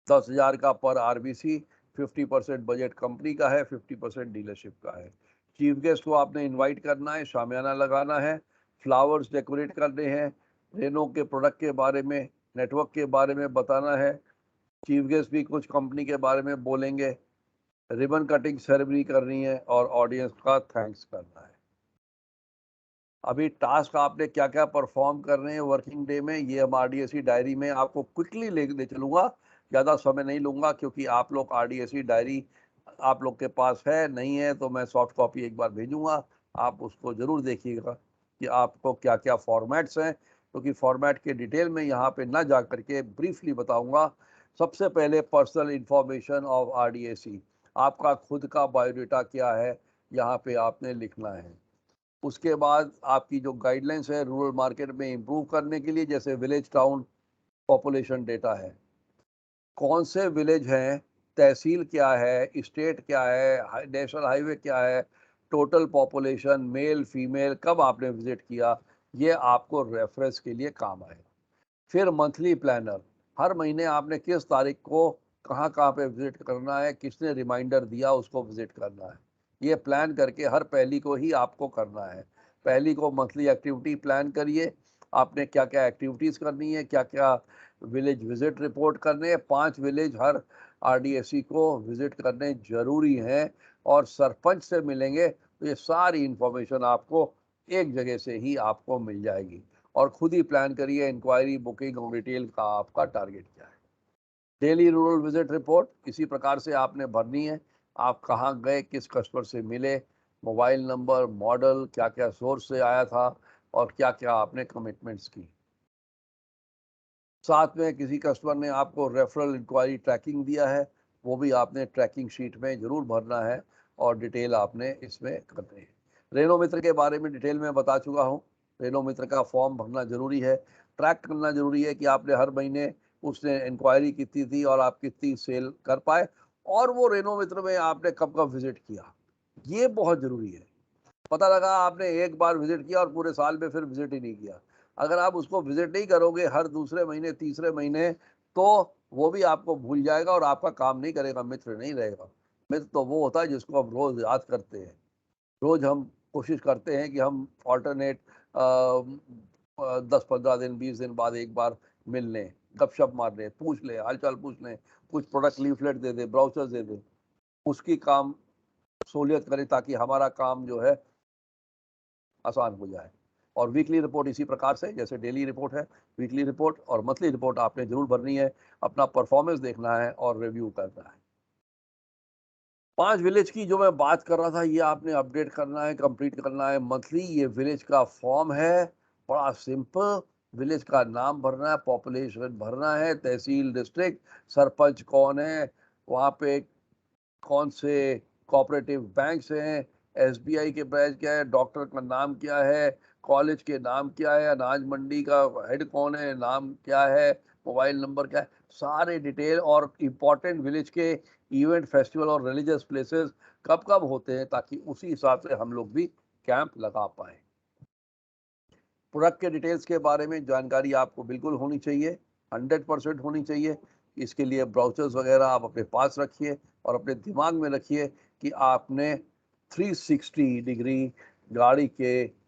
10,000 का पर आरबीसी। 50% बजट कंपनी का है, 50% डीलरशिप का है। चीफ गेस्ट को आपने इनवाइट करना है, शामियाना लगाना है, फ्लावर्स डेकोरेट करने हैं, रेनो के प्रोडक्ट के बारे में, नेटवर्क के बारे में बताना है। चीफ गेस्ट भी कुछ कंपनी के बारे में बोलेंगे, रिबन कटिंग सेरेमनी करनी है और ऑडियंस का थैंक्स करना है। अभी टास्क आपने क्या क्या परफॉर्म कर रहे हैं वर्किंग डे में, ये हम आरडीएससी डायरी में आपको क्विकली ले चलूँगा, ज़्यादा समय नहीं लूँगा, क्योंकि आप लोग आरडीएससी डायरी आप लोग के पास है नहीं है तो मैं सॉफ्ट कॉपी एक बार भेजूँगा, आप उसको ज़रूर देखिएगा कि आपको क्या क्या फॉर्मेट्स हैं, क्योंकि फॉर्मेट के डिटेल में यहाँ पे ना जा करके ब्रीफली बताऊँगा। सबसे पहले पर्सनल इंफॉर्मेशन ऑफ आरडीएससी, आपका खुद का बायोडाटा क्या है, यहाँ पे आपने लिखना है। उसके बाद आपकी जो गाइडलाइंस है रूरल मार्केट में इम्प्रूव करने के लिए, जैसे विलेज टाउन पॉपुलेशन डेटा है, कौन से विलेज हैं, तहसील क्या है, स्टेट क्या है, नेशनल हाईवे क्या है, टोटल पॉपुलेशन, मेल फीमेल, कब आपने विजिट किया, ये आपको रेफरेंस के लिए काम आए। फिर मंथली प्लानर, हर महीने आपने किस तारीख को कहाँ कहाँ पे विजिट करना है, किसने रिमाइंडर दिया उसको विजिट करना है, ये प्लान करके हर पहली को ही आपको करना है। पहली को मंथली एक्टिविटी प्लान करिए, आपने क्या क्या एक्टिविटीज़ करनी है, क्या क्या विलेज विजिट रिपोर्ट करने हैं। 5 विलेज हर आरडीएससी को विजिट करने जरूरी हैं, और सरपंच से मिलेंगे तो ये सारी इंफॉर्मेशन आपको एक जगह से ही आपको मिल जाएगी। और खुद ही प्लान करिए इंक्वायरी, बुकिंग और रिटेल का आपका टारगेट क्या है। डेली रूरल विजिट रिपोर्ट इसी प्रकार से आपने भरनी है, आप कहाँ गए, किस कस्टमर से मिले, मोबाइल नंबर, मॉडल, क्या क्या सोर्स से आया था, और क्या क्या आपने कमिटमेंट्स की। साथ में किसी कस्टमर ने आपको रेफरल इंक्वायरी ट्रैकिंग दिया है, वो भी आपने ट्रैकिंग शीट में ज़रूर भरना है, और डिटेल आपने इसमें करनी है। रेनो मित्र के बारे में डिटेल में बता चुका हूँ, रेनो मित्र का फॉर्म भरना ज़रूरी है। ट्रैक करना ज़रूरी है कि आपने हर महीने उसने इंक्वायरी कितनी थी और आप कितनी सेल कर पाए, और वो रेनो मित्र में आपने कब कब विजिट किया, ये बहुत ज़रूरी है। पता लगा आपने एक बार विजिट किया और पूरे साल में फिर विजिट ही नहीं किया, अगर आप उसको विजिट नहीं करोगे हर दूसरे महीने, तीसरे महीने, तो वो भी आपको भूल जाएगा और आपका काम नहीं करेगा, मित्र नहीं रहेगा। मित्र तो वो होता है जिसको हम रोज याद करते हैं, रोज हम कोशिश करते हैं कि हम ऑल्टरनेट 10-15 दिन, 20 दिन बाद एक बार मिल लें, गपशप मार लें, पूछ लें, हालचाल पूछ लें, कुछ प्रोडक्ट लीफलेट दे दें, ब्राउचर्स दे दें, उसकी काम सहूलियत करें ताकि हमारा काम जो है आसान हो जाए। और वीकली रिपोर्ट इसी प्रकार से, जैसे डेली रिपोर्ट है, वीकली रिपोर्ट और मंथली रिपोर्ट आपने जरूर भरनी है, अपना परफॉर्मेंस देखना है और रिव्यू करना है। 5 विलेज की जो मैं बात कर रहा था ये आपने अपडेट करना है, कंप्लीट करना है मंथली। ये विलेज का फॉर्म है, बड़ा सिंपल, विलेज का नाम भरना है, पॉपुलेशन भरना है, तहसील, डिस्ट्रिक्ट, सरपंच कौन है, वहाँ पे कौन से कोऑपरेटिव बैंक्स हैं, एसबीआई के ब्रांच क्या है, डॉक्टर का नाम क्या है, कॉलेज के नाम क्या है, अनाज मंडी का हेड कौन है, नाम क्या है, मोबाइल नंबर क्या है, सारे डिटेल, और इम्पोर्टेंट विलेज के इवेंट, फेस्टिवल और रिलीजियस प्लेसेस कब कब होते हैं, ताकि उसी हिसाब से हम लोग भी कैंप लगा पाए। प्रोडक्ट के डिटेल्स के बारे में जानकारी आपको बिल्कुल होनी चाहिए, 100% होनी चाहिए। इसके लिए ब्राउचर्स वगैरह आप अपने पास रखिए और अपने दिमाग में रखिए कि आपने 360 डिग्री गाड़ी के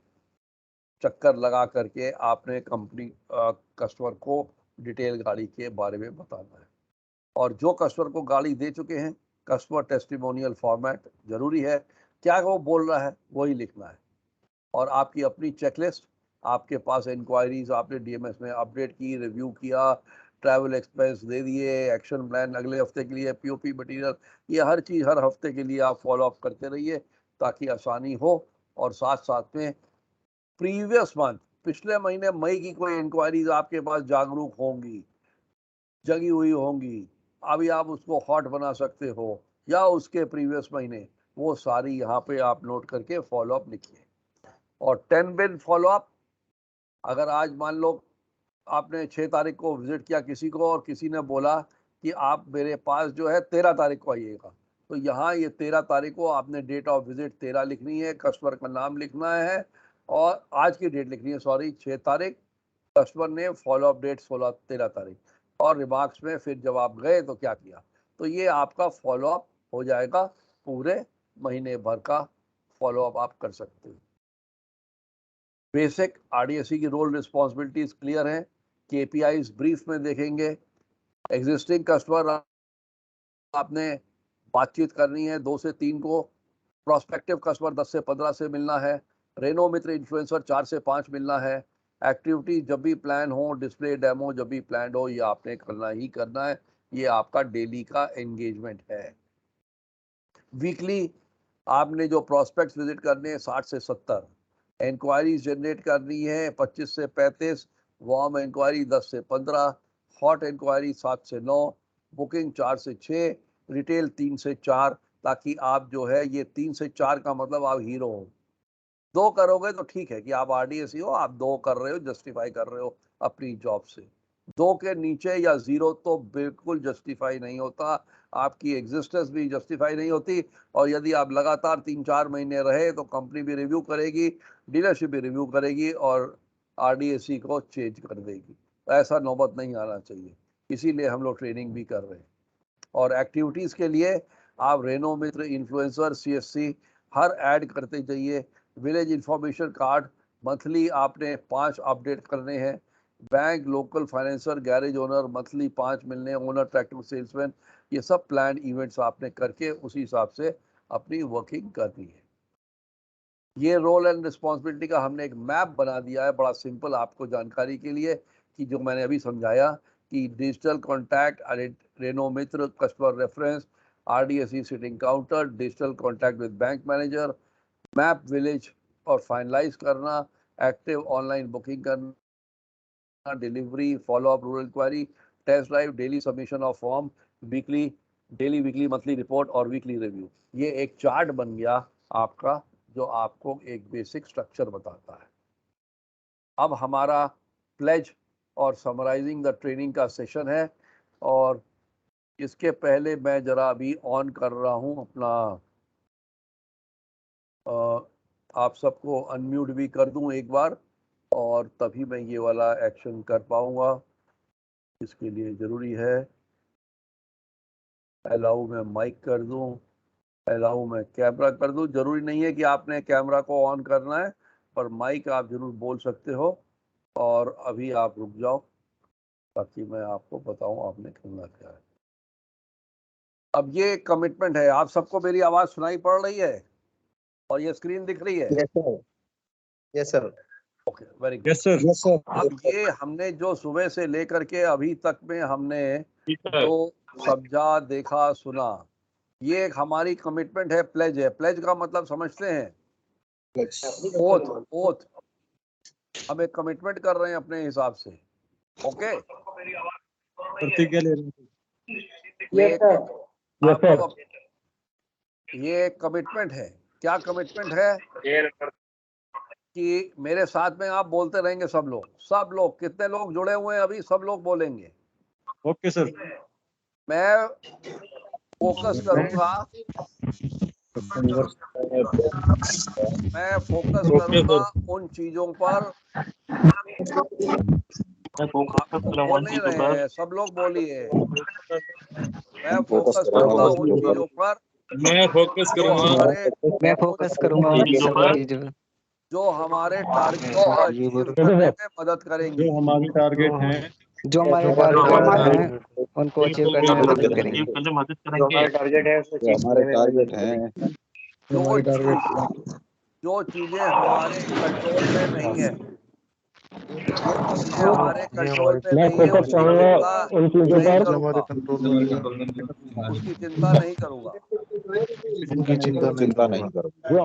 चक्कर लगा करके आपने कंपनी कस्टमर को डिटेल गाड़ी के बारे में बताना है। और जो कस्टमर को गाड़ी दे चुके हैं, कस्टमर टेस्टिमोनियल फॉर्मेट जरूरी है, क्या वो बोल रहा है वही लिखना है। और आपकी अपनी चेकलिस्ट, आपके पास इंक्वायरीज आपने डीएमएस में अपडेट की, रिव्यू किया, ट्रैवल एक्सपेंस दे दिए, एक्शन प्लान अगले हफ्ते के लिए, पीओपी मटेरियल, ये हर चीज़ हर हफ्ते के लिए आप फॉलो अप करते रहिए ताकि आसानी हो। और साथ साथ में प्रीवियस मंथ, पिछले महीने मई की कोई इंक्वायरीज आपके पास जागरूक होंगी, जगी हुई होंगी, अभी आप उसको हॉट बना सकते हो, या उसके प्रीवियस महीने, वो सारी यहाँ पे आप नोट करके फॉलो अप लिखिए। और 10 बिन फॉलो अप, अगर आज मान लो आपने 6 तारीख को विजिट किया किसी को और किसी ने बोला कि आप मेरे पास जो है 13 तारीख को आइएगा, तो यहाँ ये 13 तारीख को आपने डेट ऑफ विजिट 13 लिखनी है, कस्टमर का नाम लिखना है और आज की डेट लिखनी है, सॉरी 6 तारीख, कस्टमर ने फॉलो अप डेट 13 तारीख, और रिमार्क्स में फिर जब आप गए तो क्या किया। तो ये आपका फॉलो अप हो जाएगा, पूरे महीने भर का फॉलो अप आप कर सकते हैं। बेसिक आरडीएससी की रोल रिस्पॉन्सिबिलिटीज क्लियर हैं, केपीआईज ब्रीफ में देखेंगे। एग्जिस्टिंग कस्टमर आपने बातचीत करनी है 2 से 3 को, प्रोस्पेक्टिव कस्टमर 10 से 15 से मिलना है, रेनो मित्र इन्फ्लुएंसर 4 से 5 मिलना है। एक्टिविटी जब भी प्लान हो, डिस्प्ले डेमो जब भी प्लान हो, ये आपने करना ही करना है, ये आपका डेली का एंगेजमेंट है। वीकली आपने जो प्रोस्पेक्ट्स विजिट करने हैं 60 से 70, इंक्वायरीज जनरेट करनी है 25 से 35, वार्म इंक्वायरी 10 से 15, हॉट इंक्वायरी 7 से 9, बुकिंग 4 से 6, रिटेल 3 से 4, ताकि आप जो है ये 3 से 4 का मतलब आप हीरो हो। 2 करोगे तो ठीक है कि आप आरडीएससी हो, आप 2 कर रहे हो, जस्टिफाई कर रहे हो अपनी जॉब से। 2 के नीचे या 0 तो बिल्कुल जस्टिफाई नहीं होता, आपकी एग्जिस्टेंस भी जस्टिफाई नहीं होती। और यदि आप लगातार 3-4 महीने रहे तो कंपनी भी रिव्यू करेगी, डीलरशिप भी रिव्यू करेगी और आरडीएससी को चेंज कर देगी। ऐसा नौबत नहीं आना चाहिए, इसीलिए हम लोग ट्रेनिंग भी कर रहे हैं। और एक्टिविटीज़ के लिए आप रेनो मित्र, इन्फ्लुएंसर, सीएससी हर ऐड करते जाइए। विलेज इंफॉर्मेशन कार्ड मंथली आपने 5 अपडेट करने हैं। Bank, local financer, garage owner monthly 5 मिलने, ओनर ट्रैक्टर सेल्समैन, ये सब प्लान इवेंट्स आपने करके उसी हिसाब से अपनी वर्किंग करनी है। ये रोल एंड रिस्पॉन्सिबिलिटी का हमने एक मैप बना दिया है, बड़ा सिंपल आपको जानकारी के लिए, कि जो मैंने अभी समझाया कि digital contact, Renault Mitra, customer reference, RDSC sitting counter, digital contact with bank manager, map village और फाइनलाइज करना, एक्टिव ऑनलाइन बुकिंग करना, delivery, follow up rural enquiry, test drive, daily submission of form, weekly, daily, weekly, monthly report और weekly review. ये एक chart बन गया आपका, जो आपको एक बेसिक स्ट्रक्चर बताता है। अब हमारा प्लेज और समराइजिंग द ट्रेनिंग का सेशन है, और इसके पहले मैं जरा अभी ऑन कर रहा हूँ अपना, आप सबको अनम्यूट भी कर दूं एक बार, और तभी मैं ये वाला एक्शन कर पाऊंगा। इसके लिए ज़रूरी है अलाउ में माइक कर दूं, अलाउ में कैमरा कर दूं। जरूरी नहीं है कि आपने कैमरा को ऑन करना है, पर माइक आप जरूर बोल सकते हो। और अभी आप रुक जाओ ताकि मैं आपको बताऊं आपने करना क्या है। अब ये कमिटमेंट है, आप सबको मेरी आवाज सुनाई पड़ रही है और ये स्क्रीन दिख रही है? Yes sir, yes sir. Okay, very good. Yes sir, yes sir. अब ये हमने जो सुबह से लेकर के अभी तक में हमने जो समझा, देखा, सुना, ये एक हमारी कमिटमेंट है, प्लेज है। प्लेज का मतलब समझते हैं? Oath, oath. हम एक कमिटमेंट कर रहे हैं अपने हिसाब से। ओके, प्रतिज्ञा ले रहे ये कमिटमेंट है। क्या कमिटमेंट है? कि मेरे साथ में आप बोलते रहेंगे, सब लोग कितने लोग जुड़े हुए हैं अभी, सब लोग बोलेंगे। Okay sir. मैं फोकस करूंगा, मैं फोकस करूंगा उन चीजों पर। आप बोल नहीं रहे हैं, सब लोग बोलिए। मैं फोकस करूंगा उन चीजों पर, मैं फोकस करूंगा जो हमारे टारगेट को अचीव करने में मदद करेंगी। जो हमारे टारगेट हैं जो हमारे टारगेट हैं उनको अचीव करने में मदद करेंगे। हमारे टारगेट है जो हमारे टारगेट हैं, जो चीजें हमारे कंट्रोल में नहीं है, जो चीजें हमारे कंट्रोल में मैं नहीं है फोकस उसकी करूंगा चिंता उन चीजों नहीं पर करूंगा, उसकी चिंता नहीं करूंगा। उनकी चिंता नहीं करूंगा। जो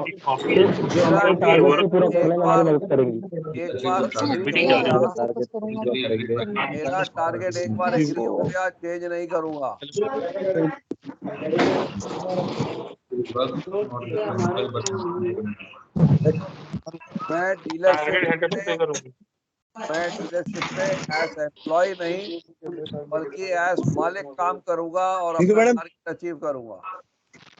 हमारे टारगेट को पूरा करने में हमारी मदद करेंगी। एक बार अग्री हो हमारे गया, टारगेट को पूरा करेंगे। मेरा टारगेट एक बार एग्री हो गया, चेंज नहीं करूंगा। मैं डीलरशिप में एज एम्प्लॉय नहीं बल्कि एज मालिक काम करूंगा और अपना टारगेट अचीव करूंगा।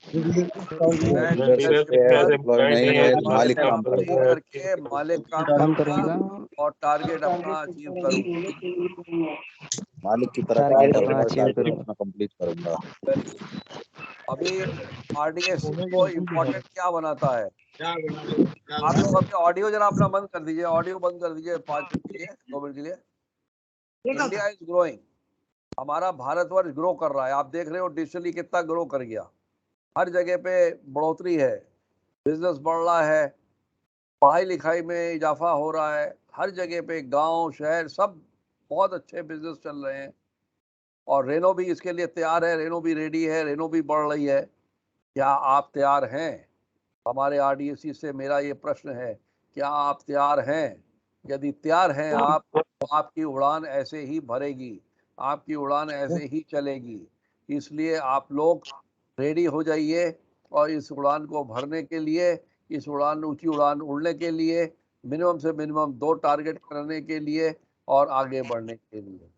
मैं डीलरशिप पर एम्प्लॉय नहीं है, मालिक काम नहीं करूंगा। करके मालिक काम करूंगा और टारगेट अपना अचीव करूंगा। मालिक की तरह काम टारगेट अपना करूंगा, अचीव टारगेट करूंगा। अपना कंप्लीट करूंगा। Very good. अभी आरडीएससी को इम्पोर्टेंट क्या बनाता है? आप लोग अपने ऑडियो जरा अपना बंद कर दीजिए, ऑडियो बंद कर दीजिए 5 मिनट के लिए, 2 मिनट के लिए। इंडिया इज ग्रोइंग, हमारा भारतवर्ष ग्रो कर रहा है। आप देख रहे हो डिजिटली कितना ग्रो कर गया, हर जगह पे बढ़ोतरी है, बिजनेस बढ़ रहा है, पढ़ाई लिखाई में इजाफा हो रहा है, हर जगह पे गांव शहर सब बहुत अच्छे बिजनेस चल रहे हैं। और रेनो भी इसके लिए तैयार है, रेनो भी रेडी है, रेनो भी बढ़ रही है। क्या आप तैयार हैं? हमारे आरडीएससी से मेरा ये प्रश्न है, क्या आप तैयार हैं? यदि तैयार हैं आप, तो आपकी उड़ान ऐसे ही भरेगी, आपकी उड़ान ऐसे ही चलेगी। इसलिए आप लोग रेडी हो जाइए और इस उड़ान को भरने के लिए, इस उड़ान ऊंची उड़ान उड़ने के लिए, मिनिमम से मिनिमम 2 टारगेट करने के लिए और आगे बढ़ने के लिए।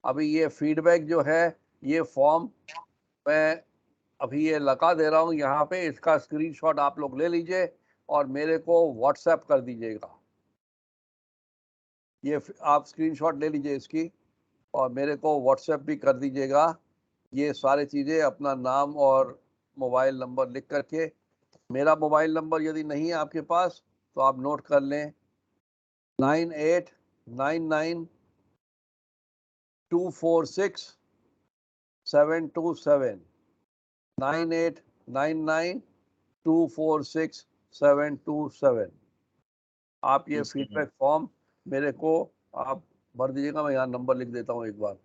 अभी ये फीडबैक जो है, ये फॉर्म मैं अभी ये लगा दे रहा हूँ यहाँ पे, इसका स्क्रीनशॉट आप लोग ले लीजिए और मेरे को व्हाट्सएप कर दीजिएगा। ये आप स्क्रीनशॉट ले लीजिए इसकी और मेरे को व्हाट्सएप भी कर दीजिएगा। ये सारी चीज़ें, अपना नाम और मोबाइल नंबर लिख करके, मेरा मोबाइल नंबर यदि नहीं है आपके पास तो आप नोट कर लें, 9899246727, 9899246727। आप ये फीडबैक फॉर्म मेरे को आप भर दीजिएगा। मैं यहाँ नंबर लिख देता हूँ एक बार।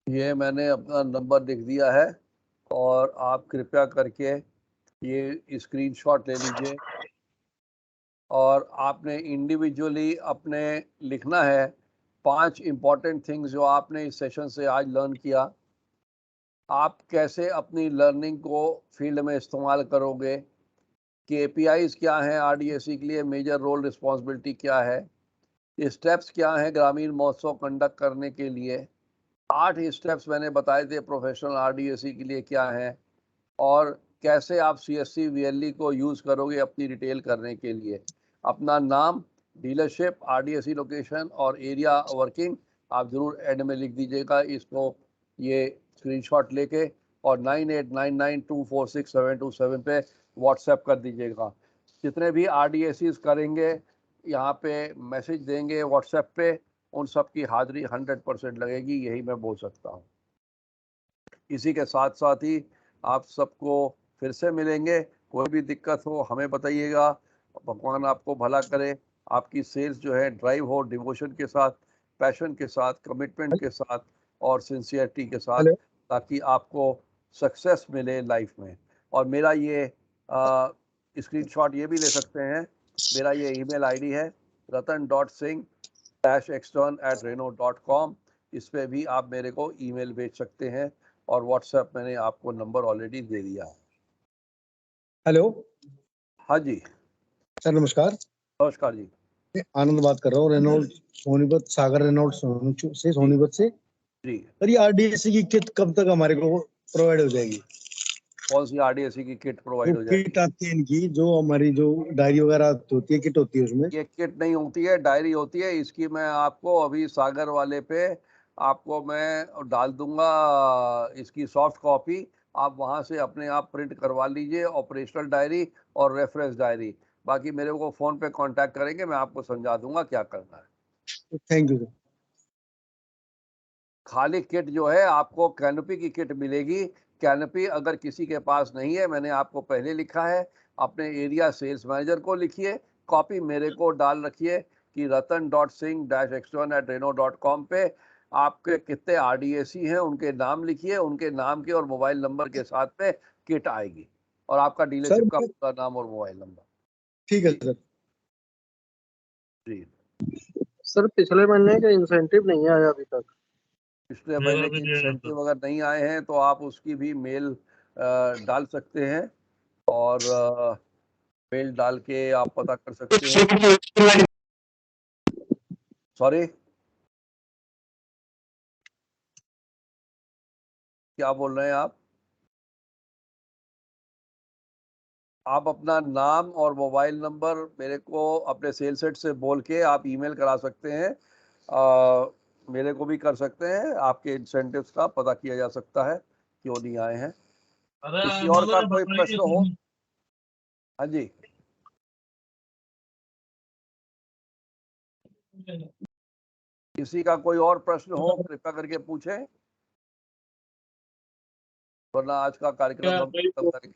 ये मैंने अपना नंबर लिख दिया है और आप कृपया करके ये स्क्रीनशॉट ले लीजिए और आपने इंडिविजुअली अपने लिखना है 5 इम्पॉर्टेंट थिंग्स जो आपने इस सेशन से आज लर्न किया। आप कैसे अपनी लर्निंग को फील्ड में इस्तेमाल करोगे, KPIs क्या हैं आरडीएससी के लिए, मेजर रोल रिस्पॉन्सिबिलिटी क्या है, स्टेप्स क्या हैं ग्रामीण महोत्सव कंडक्ट करने के लिए, 8 स्टेप्स मैंने बताए थे प्रोफेशनल आरडीएससी के लिए क्या हैं, और कैसे आप CSC VLE को यूज़ करोगे अपनी रिटेल करने के लिए। अपना नाम, डीलरशिप, आरडीएससी लोकेशन और एरिया वर्किंग आप ज़रूर एंड में लिख दीजिएगा इसको, ये स्क्रीनशॉट लेके, और 9899246727 पे व्हाट्सएप कर दीजिएगा। जितने भी आरडीएससीज करेंगे, यहाँ पे मैसेज देंगे व्हाट्सएप पे, उन सब की हाजिरी 100% लगेगी, यही मैं बोल सकता हूँ। इसी के साथ साथ ही आप सबको फिर से मिलेंगे। कोई भी दिक्कत हो हमें बताइएगा, भगवान आपको भला करे, आपकी सेल्स जो है ड्राइव हो डिवोशन के साथ, पैशन के साथ, कमिटमेंट के साथ और सिंसियरिटी के साथ, ताकि आपको सक्सेस मिले लाइफ में। और मेरा ये स्क्रीनशॉट ये भी ले सकते हैं, मेरा ये ईमेल आईडी है ratan.singh-extern@reno.com। इस पे भी आप मेरे को ईमेल भेज सकते हैं और व्हाट्सएप मैंने आपको नंबर ऑलरेडी दे दिया है। हेलो, हाँ जी सर नमस्कार। नमस्कार जी, आनंद बात कर रहा हूँ, रेनॉल्ट सोनीपत, सागर रेनॉल्ट सोनीपत से। जी सर ये आरडीएससी की किट कब तक हमारे को प्रोवाइड हो जाएगी? कौन सी RDSE की किट प्रोवाइड वो हो जाएगी? किट आती है इनकी, जो हमारी जो डायरी वगैरह होती है, किट होती है उसमें। ये किट नहीं होती है, डायरी होती है। इसकी मैं आपको अभी सागर वाले पे आपको मैं डाल दूंगा इसकी सॉफ्ट कॉपी। आप वहां से अपने आप प्रिंट करवा लीजिए, ऑपरेशनल डायरी और रेफरेंस डायरी। बाकी मेरे को फोन पे कांटेक्ट करेंगे, मैं आपको समझा दूंगा क्या करना है। Thank you sir. खाली किट जो है आपको कैनोपी की किट मिलेगी। कैनोपी अगर किसी के पास नहीं है, मैंने आपको पहले लिखा है, अपने एरिया सेल्स मैनेजर को लिखिए, कॉपी मेरे को डाल रखिए कि ratan.singh-x1@reno.com पे आपके कितने RDSE हैं उनके नाम लिखिए, उनके नाम के और मोबाइल नंबर के साथ में किट आएगी और आपका डीलरशिप का पूरा नाम और मोबाइल नंबर। ठीक है सर। जी सर पिछले महीने का इंसेंटिव नहीं आया अभी तक। पिछले महीने के इंसेंटिव अगर नहीं आए हैं तो आप उसकी भी मेल डाल सकते हैं और मेल डाल के आप पता कर सकते हैं। सॉरी, क्या बोल रहे हैं आप? आप अपना नाम और मोबाइल नंबर मेरे को अपने सेल्स हेड से बोल के आप ईमेल करा सकते हैं। मेरे को भी कर सकते हैं, आपके इंसेंटिव्स का पता किया जा सकता है क्यों नहीं आए हैं। किसी और का कोई प्रश्न हो? हाँ जी, किसी का कोई और प्रश्न हो कृपया करके पूछें, वरना आज का कार्यक्रम हम खत्म करेंगे।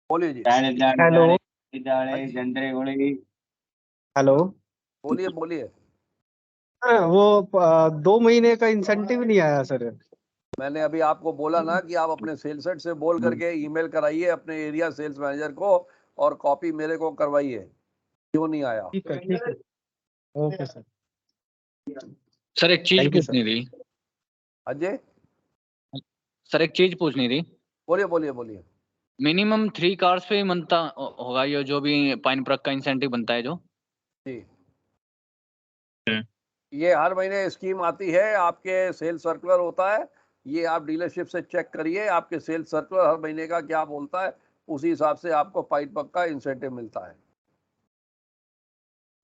बोलिए जी, हेलो हेलो। बोलिए बोलिए। वो 2 महीने का इंसेंटिव नहीं आया सर। मैंने अभी आपको बोला ना कि आप अपने सेल्स हेड से बोल करके ईमेल कराइए अपने एरिया सेल्स मैनेजर को और कॉपी मेरे को करवाइए, क्यों नहीं आया। ठीक है ठीक है, ओके सर। सर एक चीज Thank you, पूछनी थी। अजय, सर एक चीज पूछनी थी। बोलिए बोलिए बोलिए। मिनिमम 3 कार्स पे बनता होगा ये जो भी पाइन प्रोडक्ट का इंसेंटिव बनता है जो? जी, ये हर महीने स्कीम आती है, आपके सेल्स सर्कुलर होता है, ये आप डीलरशिप से चेक करिए आपके सेल्स सर्कुलर हर महीने का क्या बोलता है, उसी हिसाब से आपको पाइन पक का इंसेंटिव मिलता है।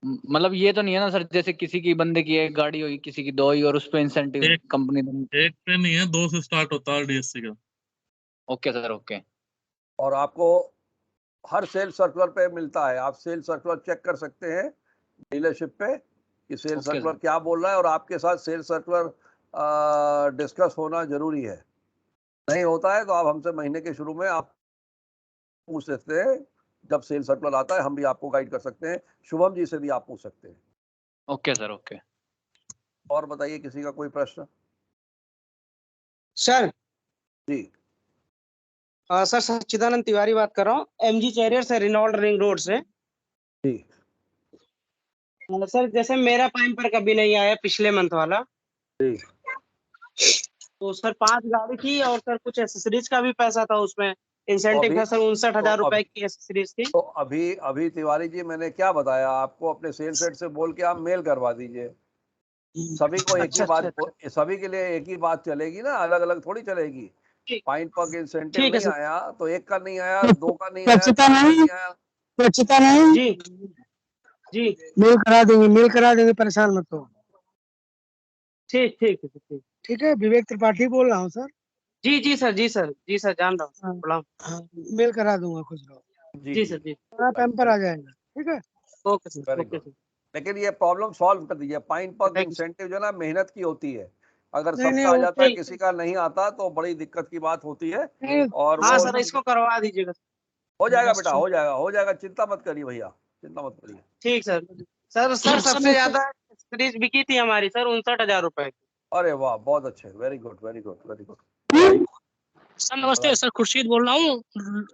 मतलब ये तो नहीं है ना सर, जैसे किसी की बंदे की एक गाड़ी होगी, किसी की 2 ही, और उस पे इंसेंटिव कंपनी। एक पे नहीं है, 2 से स्टार्ट होता है RDSE का। Okay sir, okay. और आपको हर सेल्स सर्कुलर पे मिलता है, आप सेल्स सर्कुलर चेक कर सकते हैं डीलरशिप पे कि सेल्स ओके सर्कुलर सर। क्या बोल रहा है, और आपके साथ सेल्स सर्कुलर डिस्कस होना जरूरी है। नहीं होता है तो आप हमसे महीने के शुरू में आप पूछ सकते हैं, जब सेल्स सर्कुलर आता है हम भी आपको गाइड कर सकते हैं, शुभम जी से भी आप पूछ सकते हैं। Okay sir, okay. और बताइए किसी का कोई प्रश्न? सर जी सर सच्चिदानंद तिवारी बात कर रहा हूँ, MG चैरियर से, रिनॉल्ड रिंग रोड से। जी सर जैसे मेरा पाइन पर कभी नहीं आया पिछले मंथ वाला, जी, तो सर 5 गाड़ी थी और सर कुछ एसेसरीज का भी पैसा था उसमें, इंसेंटिव अभी था सर 59,000 रुपए की एसेसरीज थी। तो अभी अभी तिवारी जी मैंने क्या बताया आपको, अपने सेल्स हेड से बोल के आप मेल करवा दीजिए। सभी को एक ही बात, सभी के लिए एक ही बात चलेगी ना, अलग अलग थोड़ी चलेगी। पाइन पक इंसेंटिव ठीक है नहीं सर। आया तो एक का नहीं आया, 2 का नहीं आया, 4 का नहीं आया। स्वच्छता नहीं जी जी, मेल करा देंगे, परेशान मत हो। ठीक ठीक ठीक ठीक है। विवेक त्रिपाठी बोल रहा हूँ सर। जी जी सर, जी सर, जी सर, जान रहा हूँ, प्रणाम। मेल करा दूंगा खुश रहो। जी सर, जी टाइम पर आ जाएगा। ठीक है, okay sir, very okay good. Sir. लेकिन ये प्रॉब्लम सॉल्व कर दीजिए। पाइन पक इंसेंटिव जो ना मेहनत की होती है, अगर नहीं, सबका आ जाता है नहीं, किसी का नहीं आता तो बड़ी दिक्कत की बात होती है। और हाँ वो सर, इसको करवा दीजिएगा। हो जाएगा बेटा, हो जाएगा हो जाएगा, चिंता मत करिए भैया, चिंता मत करिए। ठीक सर। सर सबसे ज्यादा सीरीज बिकी थी हमारी सर 59,000 रुपए की। अरे वाह, बहुत अच्छे, very good very good very good. Sir नमस्ते, सर खुर्शीद बोल रहा हूँ,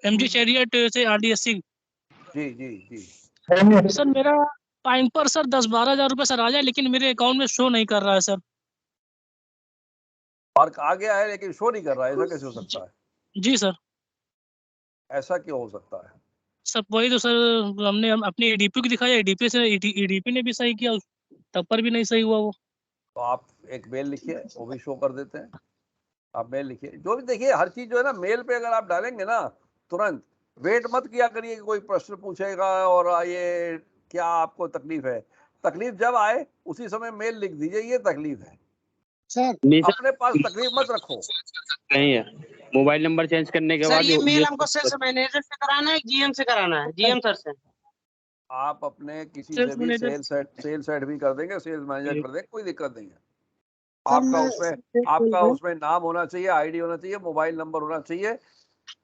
MG चैरियट से RDSE। जी जी जी, सर मेरा पाइन पर सर 10-12 हजार रुपये सर आ जाए, लेकिन मेरे अकाउंट में शो नहीं कर रहा है सर। मार्क आ गया है लेकिन शो नहीं कर रहा है, ऐसा कैसे हो सकता है? जी सर। ऐसा क्यों हो सकता है? सब वही तो सर, हमने अपनी ADP की दिखाया, ADP से ADP ने भी सही किया, तब पर भी नहीं सही हुआ वो। तो आप एक मेल लिखिए, वो भी शो कर देते हैं। आप मेल लिखिए, जो भी देखिए हर चीज जो है ना मेल पे अगर आप डालेंगे ना तुरंत, वेट मत किया करिए कि कोई प्रश्न पूछेगा और ये क्या आपको तकलीफ है। तकलीफ जब आए उसी समय मेल लिख दीजिए ये तकलीफ है, सर अपने पास तकलीफ मत रखो। नहीं है, मोबाइल नंबर चेंज करने के सर बाद ये मेल हमको सेल्स मैनेजर से कराना है, जीएम से कराना है, जीएम सर से। आप अपने किसी सेल्स से भी मैनेजर सेल्स हेड भी कर देंगे, सेल्स मैनेजर कर देंगे, कोई दिक्कत नहीं है। सर आपका मैं उसमें आपका उसमें नाम होना चाहिए, आईडी होना चाहिए, मोबाइल नंबर होना चाहिए।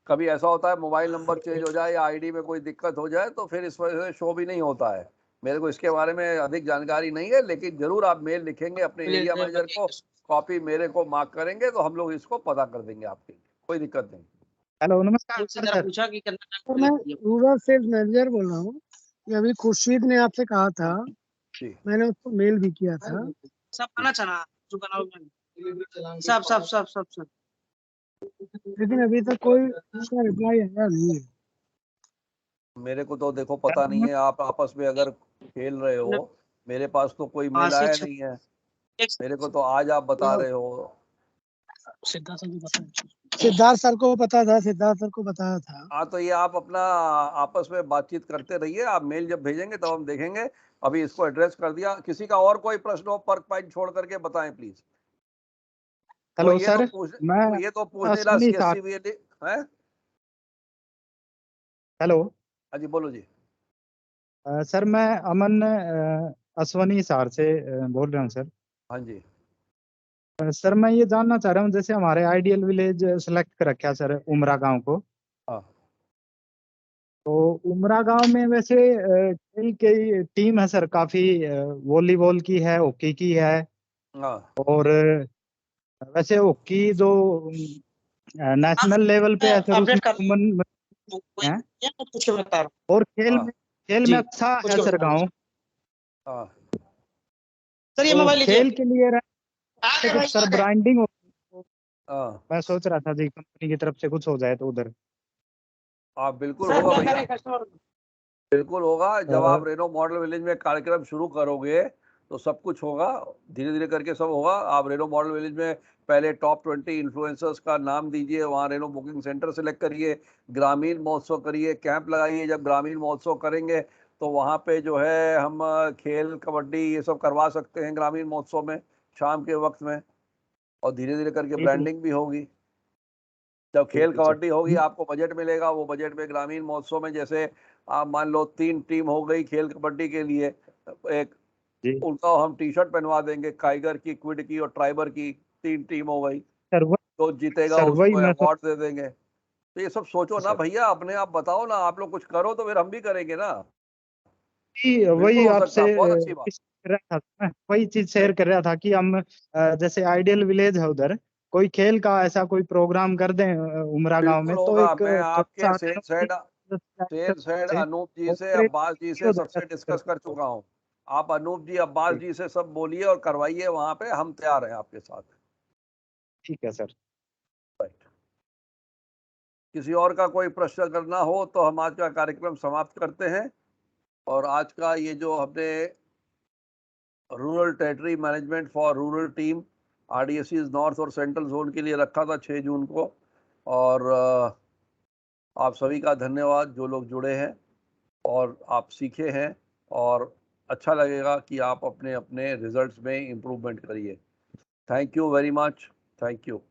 कभी ऐसा होता है मोबाइल नंबर चेंज हो जाए या आईडी में कोई दिक्कत हो जाए तो फिर इस वजह से शो भी नहीं होता है। मेरे को इसके बारे में अधिक जानकारी नहीं है, लेकिन जरूर आप मेल लिखेंगे अपने एरिया मैनेजर को, कॉपी मेरे को मार्क करेंगे तो हम लोग इसको पता कर देंगे आपके, कोई दिक्कत नहीं। हेलो नमस्कार सर पूछा कि सर मैं रूरल सेल्स मैनेजर बोल रहा हूँ। ये अभी खुर्शीद ने आपसे कहा था, जी मैंने उसको मेल भी किया था। सब खाना चना जो बनाओ सब सब सब सब सब, लेकिन अभी तक कोई उसका रिप्लाई आया नहीं है। मेरे को तो देखो पता नहीं है, आप आपस में अगर खेल रहे हो, मेरे पास तो कोई मेल आया नहीं है, मेरे को तो आज आप बता रहे हो। सिद्धार्थ सर को पता है। सिद्धार्थ सर को पता था, सिद्धार्थ सर को बताया था। हाँ तो ये आप अपना आपस में बातचीत करते रहिए, आप मेल जब भेजेंगे तब हम देखेंगे। अभी इसको एड्रेस कर दिया, किसी का और कोई प्रश्न हो पर पॉइंट छोड़ करके बताएं प्लीज। हेलो तो ये सर, तो ये तो पूछने ला अश्विनी CSC भी है। हेलो हाँ जी बोलो जी। सर, मैं अमन अश्वनी सार से बोल रहा हूँ सर। हाँ जी सर मैं ये जानना चाह रहा हूँ, जैसे हमारे आइडियल विलेज सेलेक्ट कर रखा सर उमरा गांव को, हाँ तो उमरा गांव में वैसे खेल की टीम है सर, काफी वॉलीबॉल की है, हॉकी की है, हाँ और वैसे हॉकी जो नेशनल लेवल पे है सर उसमें वुमन है, कुछ बता रहा और खेल में अच्छा है सर गांव। हाँ सर ये तो मोबाइल खेल के लिए कुछ सर ब्रांडिंग हाँ मैं सोच रहा था जी कंपनी की तरफ से कुछ हो जाए तो उधर। हाँ बिल्कुल होगा भैया, बिल्कुल होगा। जब आप रेनो मॉडल विलेज में कार्यक्रम शुरू करोगे तो सब कुछ होगा, धीरे धीरे करके सब होगा। आप रेनो मॉडल विलेज में पहले टॉप 20 इन्फ्लुएंसर्स का नाम दीजिए, वहाँ रेनो बुकिंग सेंटर सेलेक्ट करिए, ग्रामीण महोत्सव करिए, कैंप लगाइए। जब ग्रामीण महोत्सव करेंगे तो वहाँ पे जो है हम खेल कबड्डी ये सब करवा सकते हैं ग्रामीण महोत्सव में शाम के वक्त में, और धीरे धीरे करके ब्रांडिंग भी होगी। जब खेल कबड्डी होगी आपको बजट मिलेगा, वो बजट में ग्रामीण महोत्सव में जैसे आप मान लो 3 टीम हो गई खेल कबड्डी के लिए, एक उनका हम टी शर्ट पहनवा देंगे, काइगर की, क्विड की और ट्राइबर की 3 टीम हो गई, तो जीतेगा उसको अवार्ड दे देंगे। तो ये सब सोचो ना भैया, अपने आप बताओ ना, आप लोग कुछ करो तो फिर हम भी करेंगे ना। वही आपसे बहुत अच्छी बात। वही चीज शेयर कर रहा था कि हम जैसे आइडियल विलेज है उधर, कोई खेल का ऐसा कोई प्रोग्राम कर दें उमरा गांव में, तो एक मैं आपके सेल्स हेड अनूप जी से, अब्बास जी से सबसे डिस्कस कर चुका हूँ। आप अनूप जी, अब्बास जी से सब बोलिए और करवाइए, वहां पे हम तैयार हैं आपके साथ। ठीक है सर। किसी और का कोई प्रश्न करना हो तो हम आज का कार्यक्रम समाप्त करते हैं। और आज का ये जो हमने rural territory management for rural team RDSCs north और सेंट्रल जोन के लिए रखा था 6 जून को, और आप सभी का धन्यवाद जो लोग जुड़े हैं और आप सीखे हैं, और अच्छा लगेगा कि आप अपने अपने रिजल्ट्स में इम्प्रूवमेंट करिए। Thank you very much, thank you.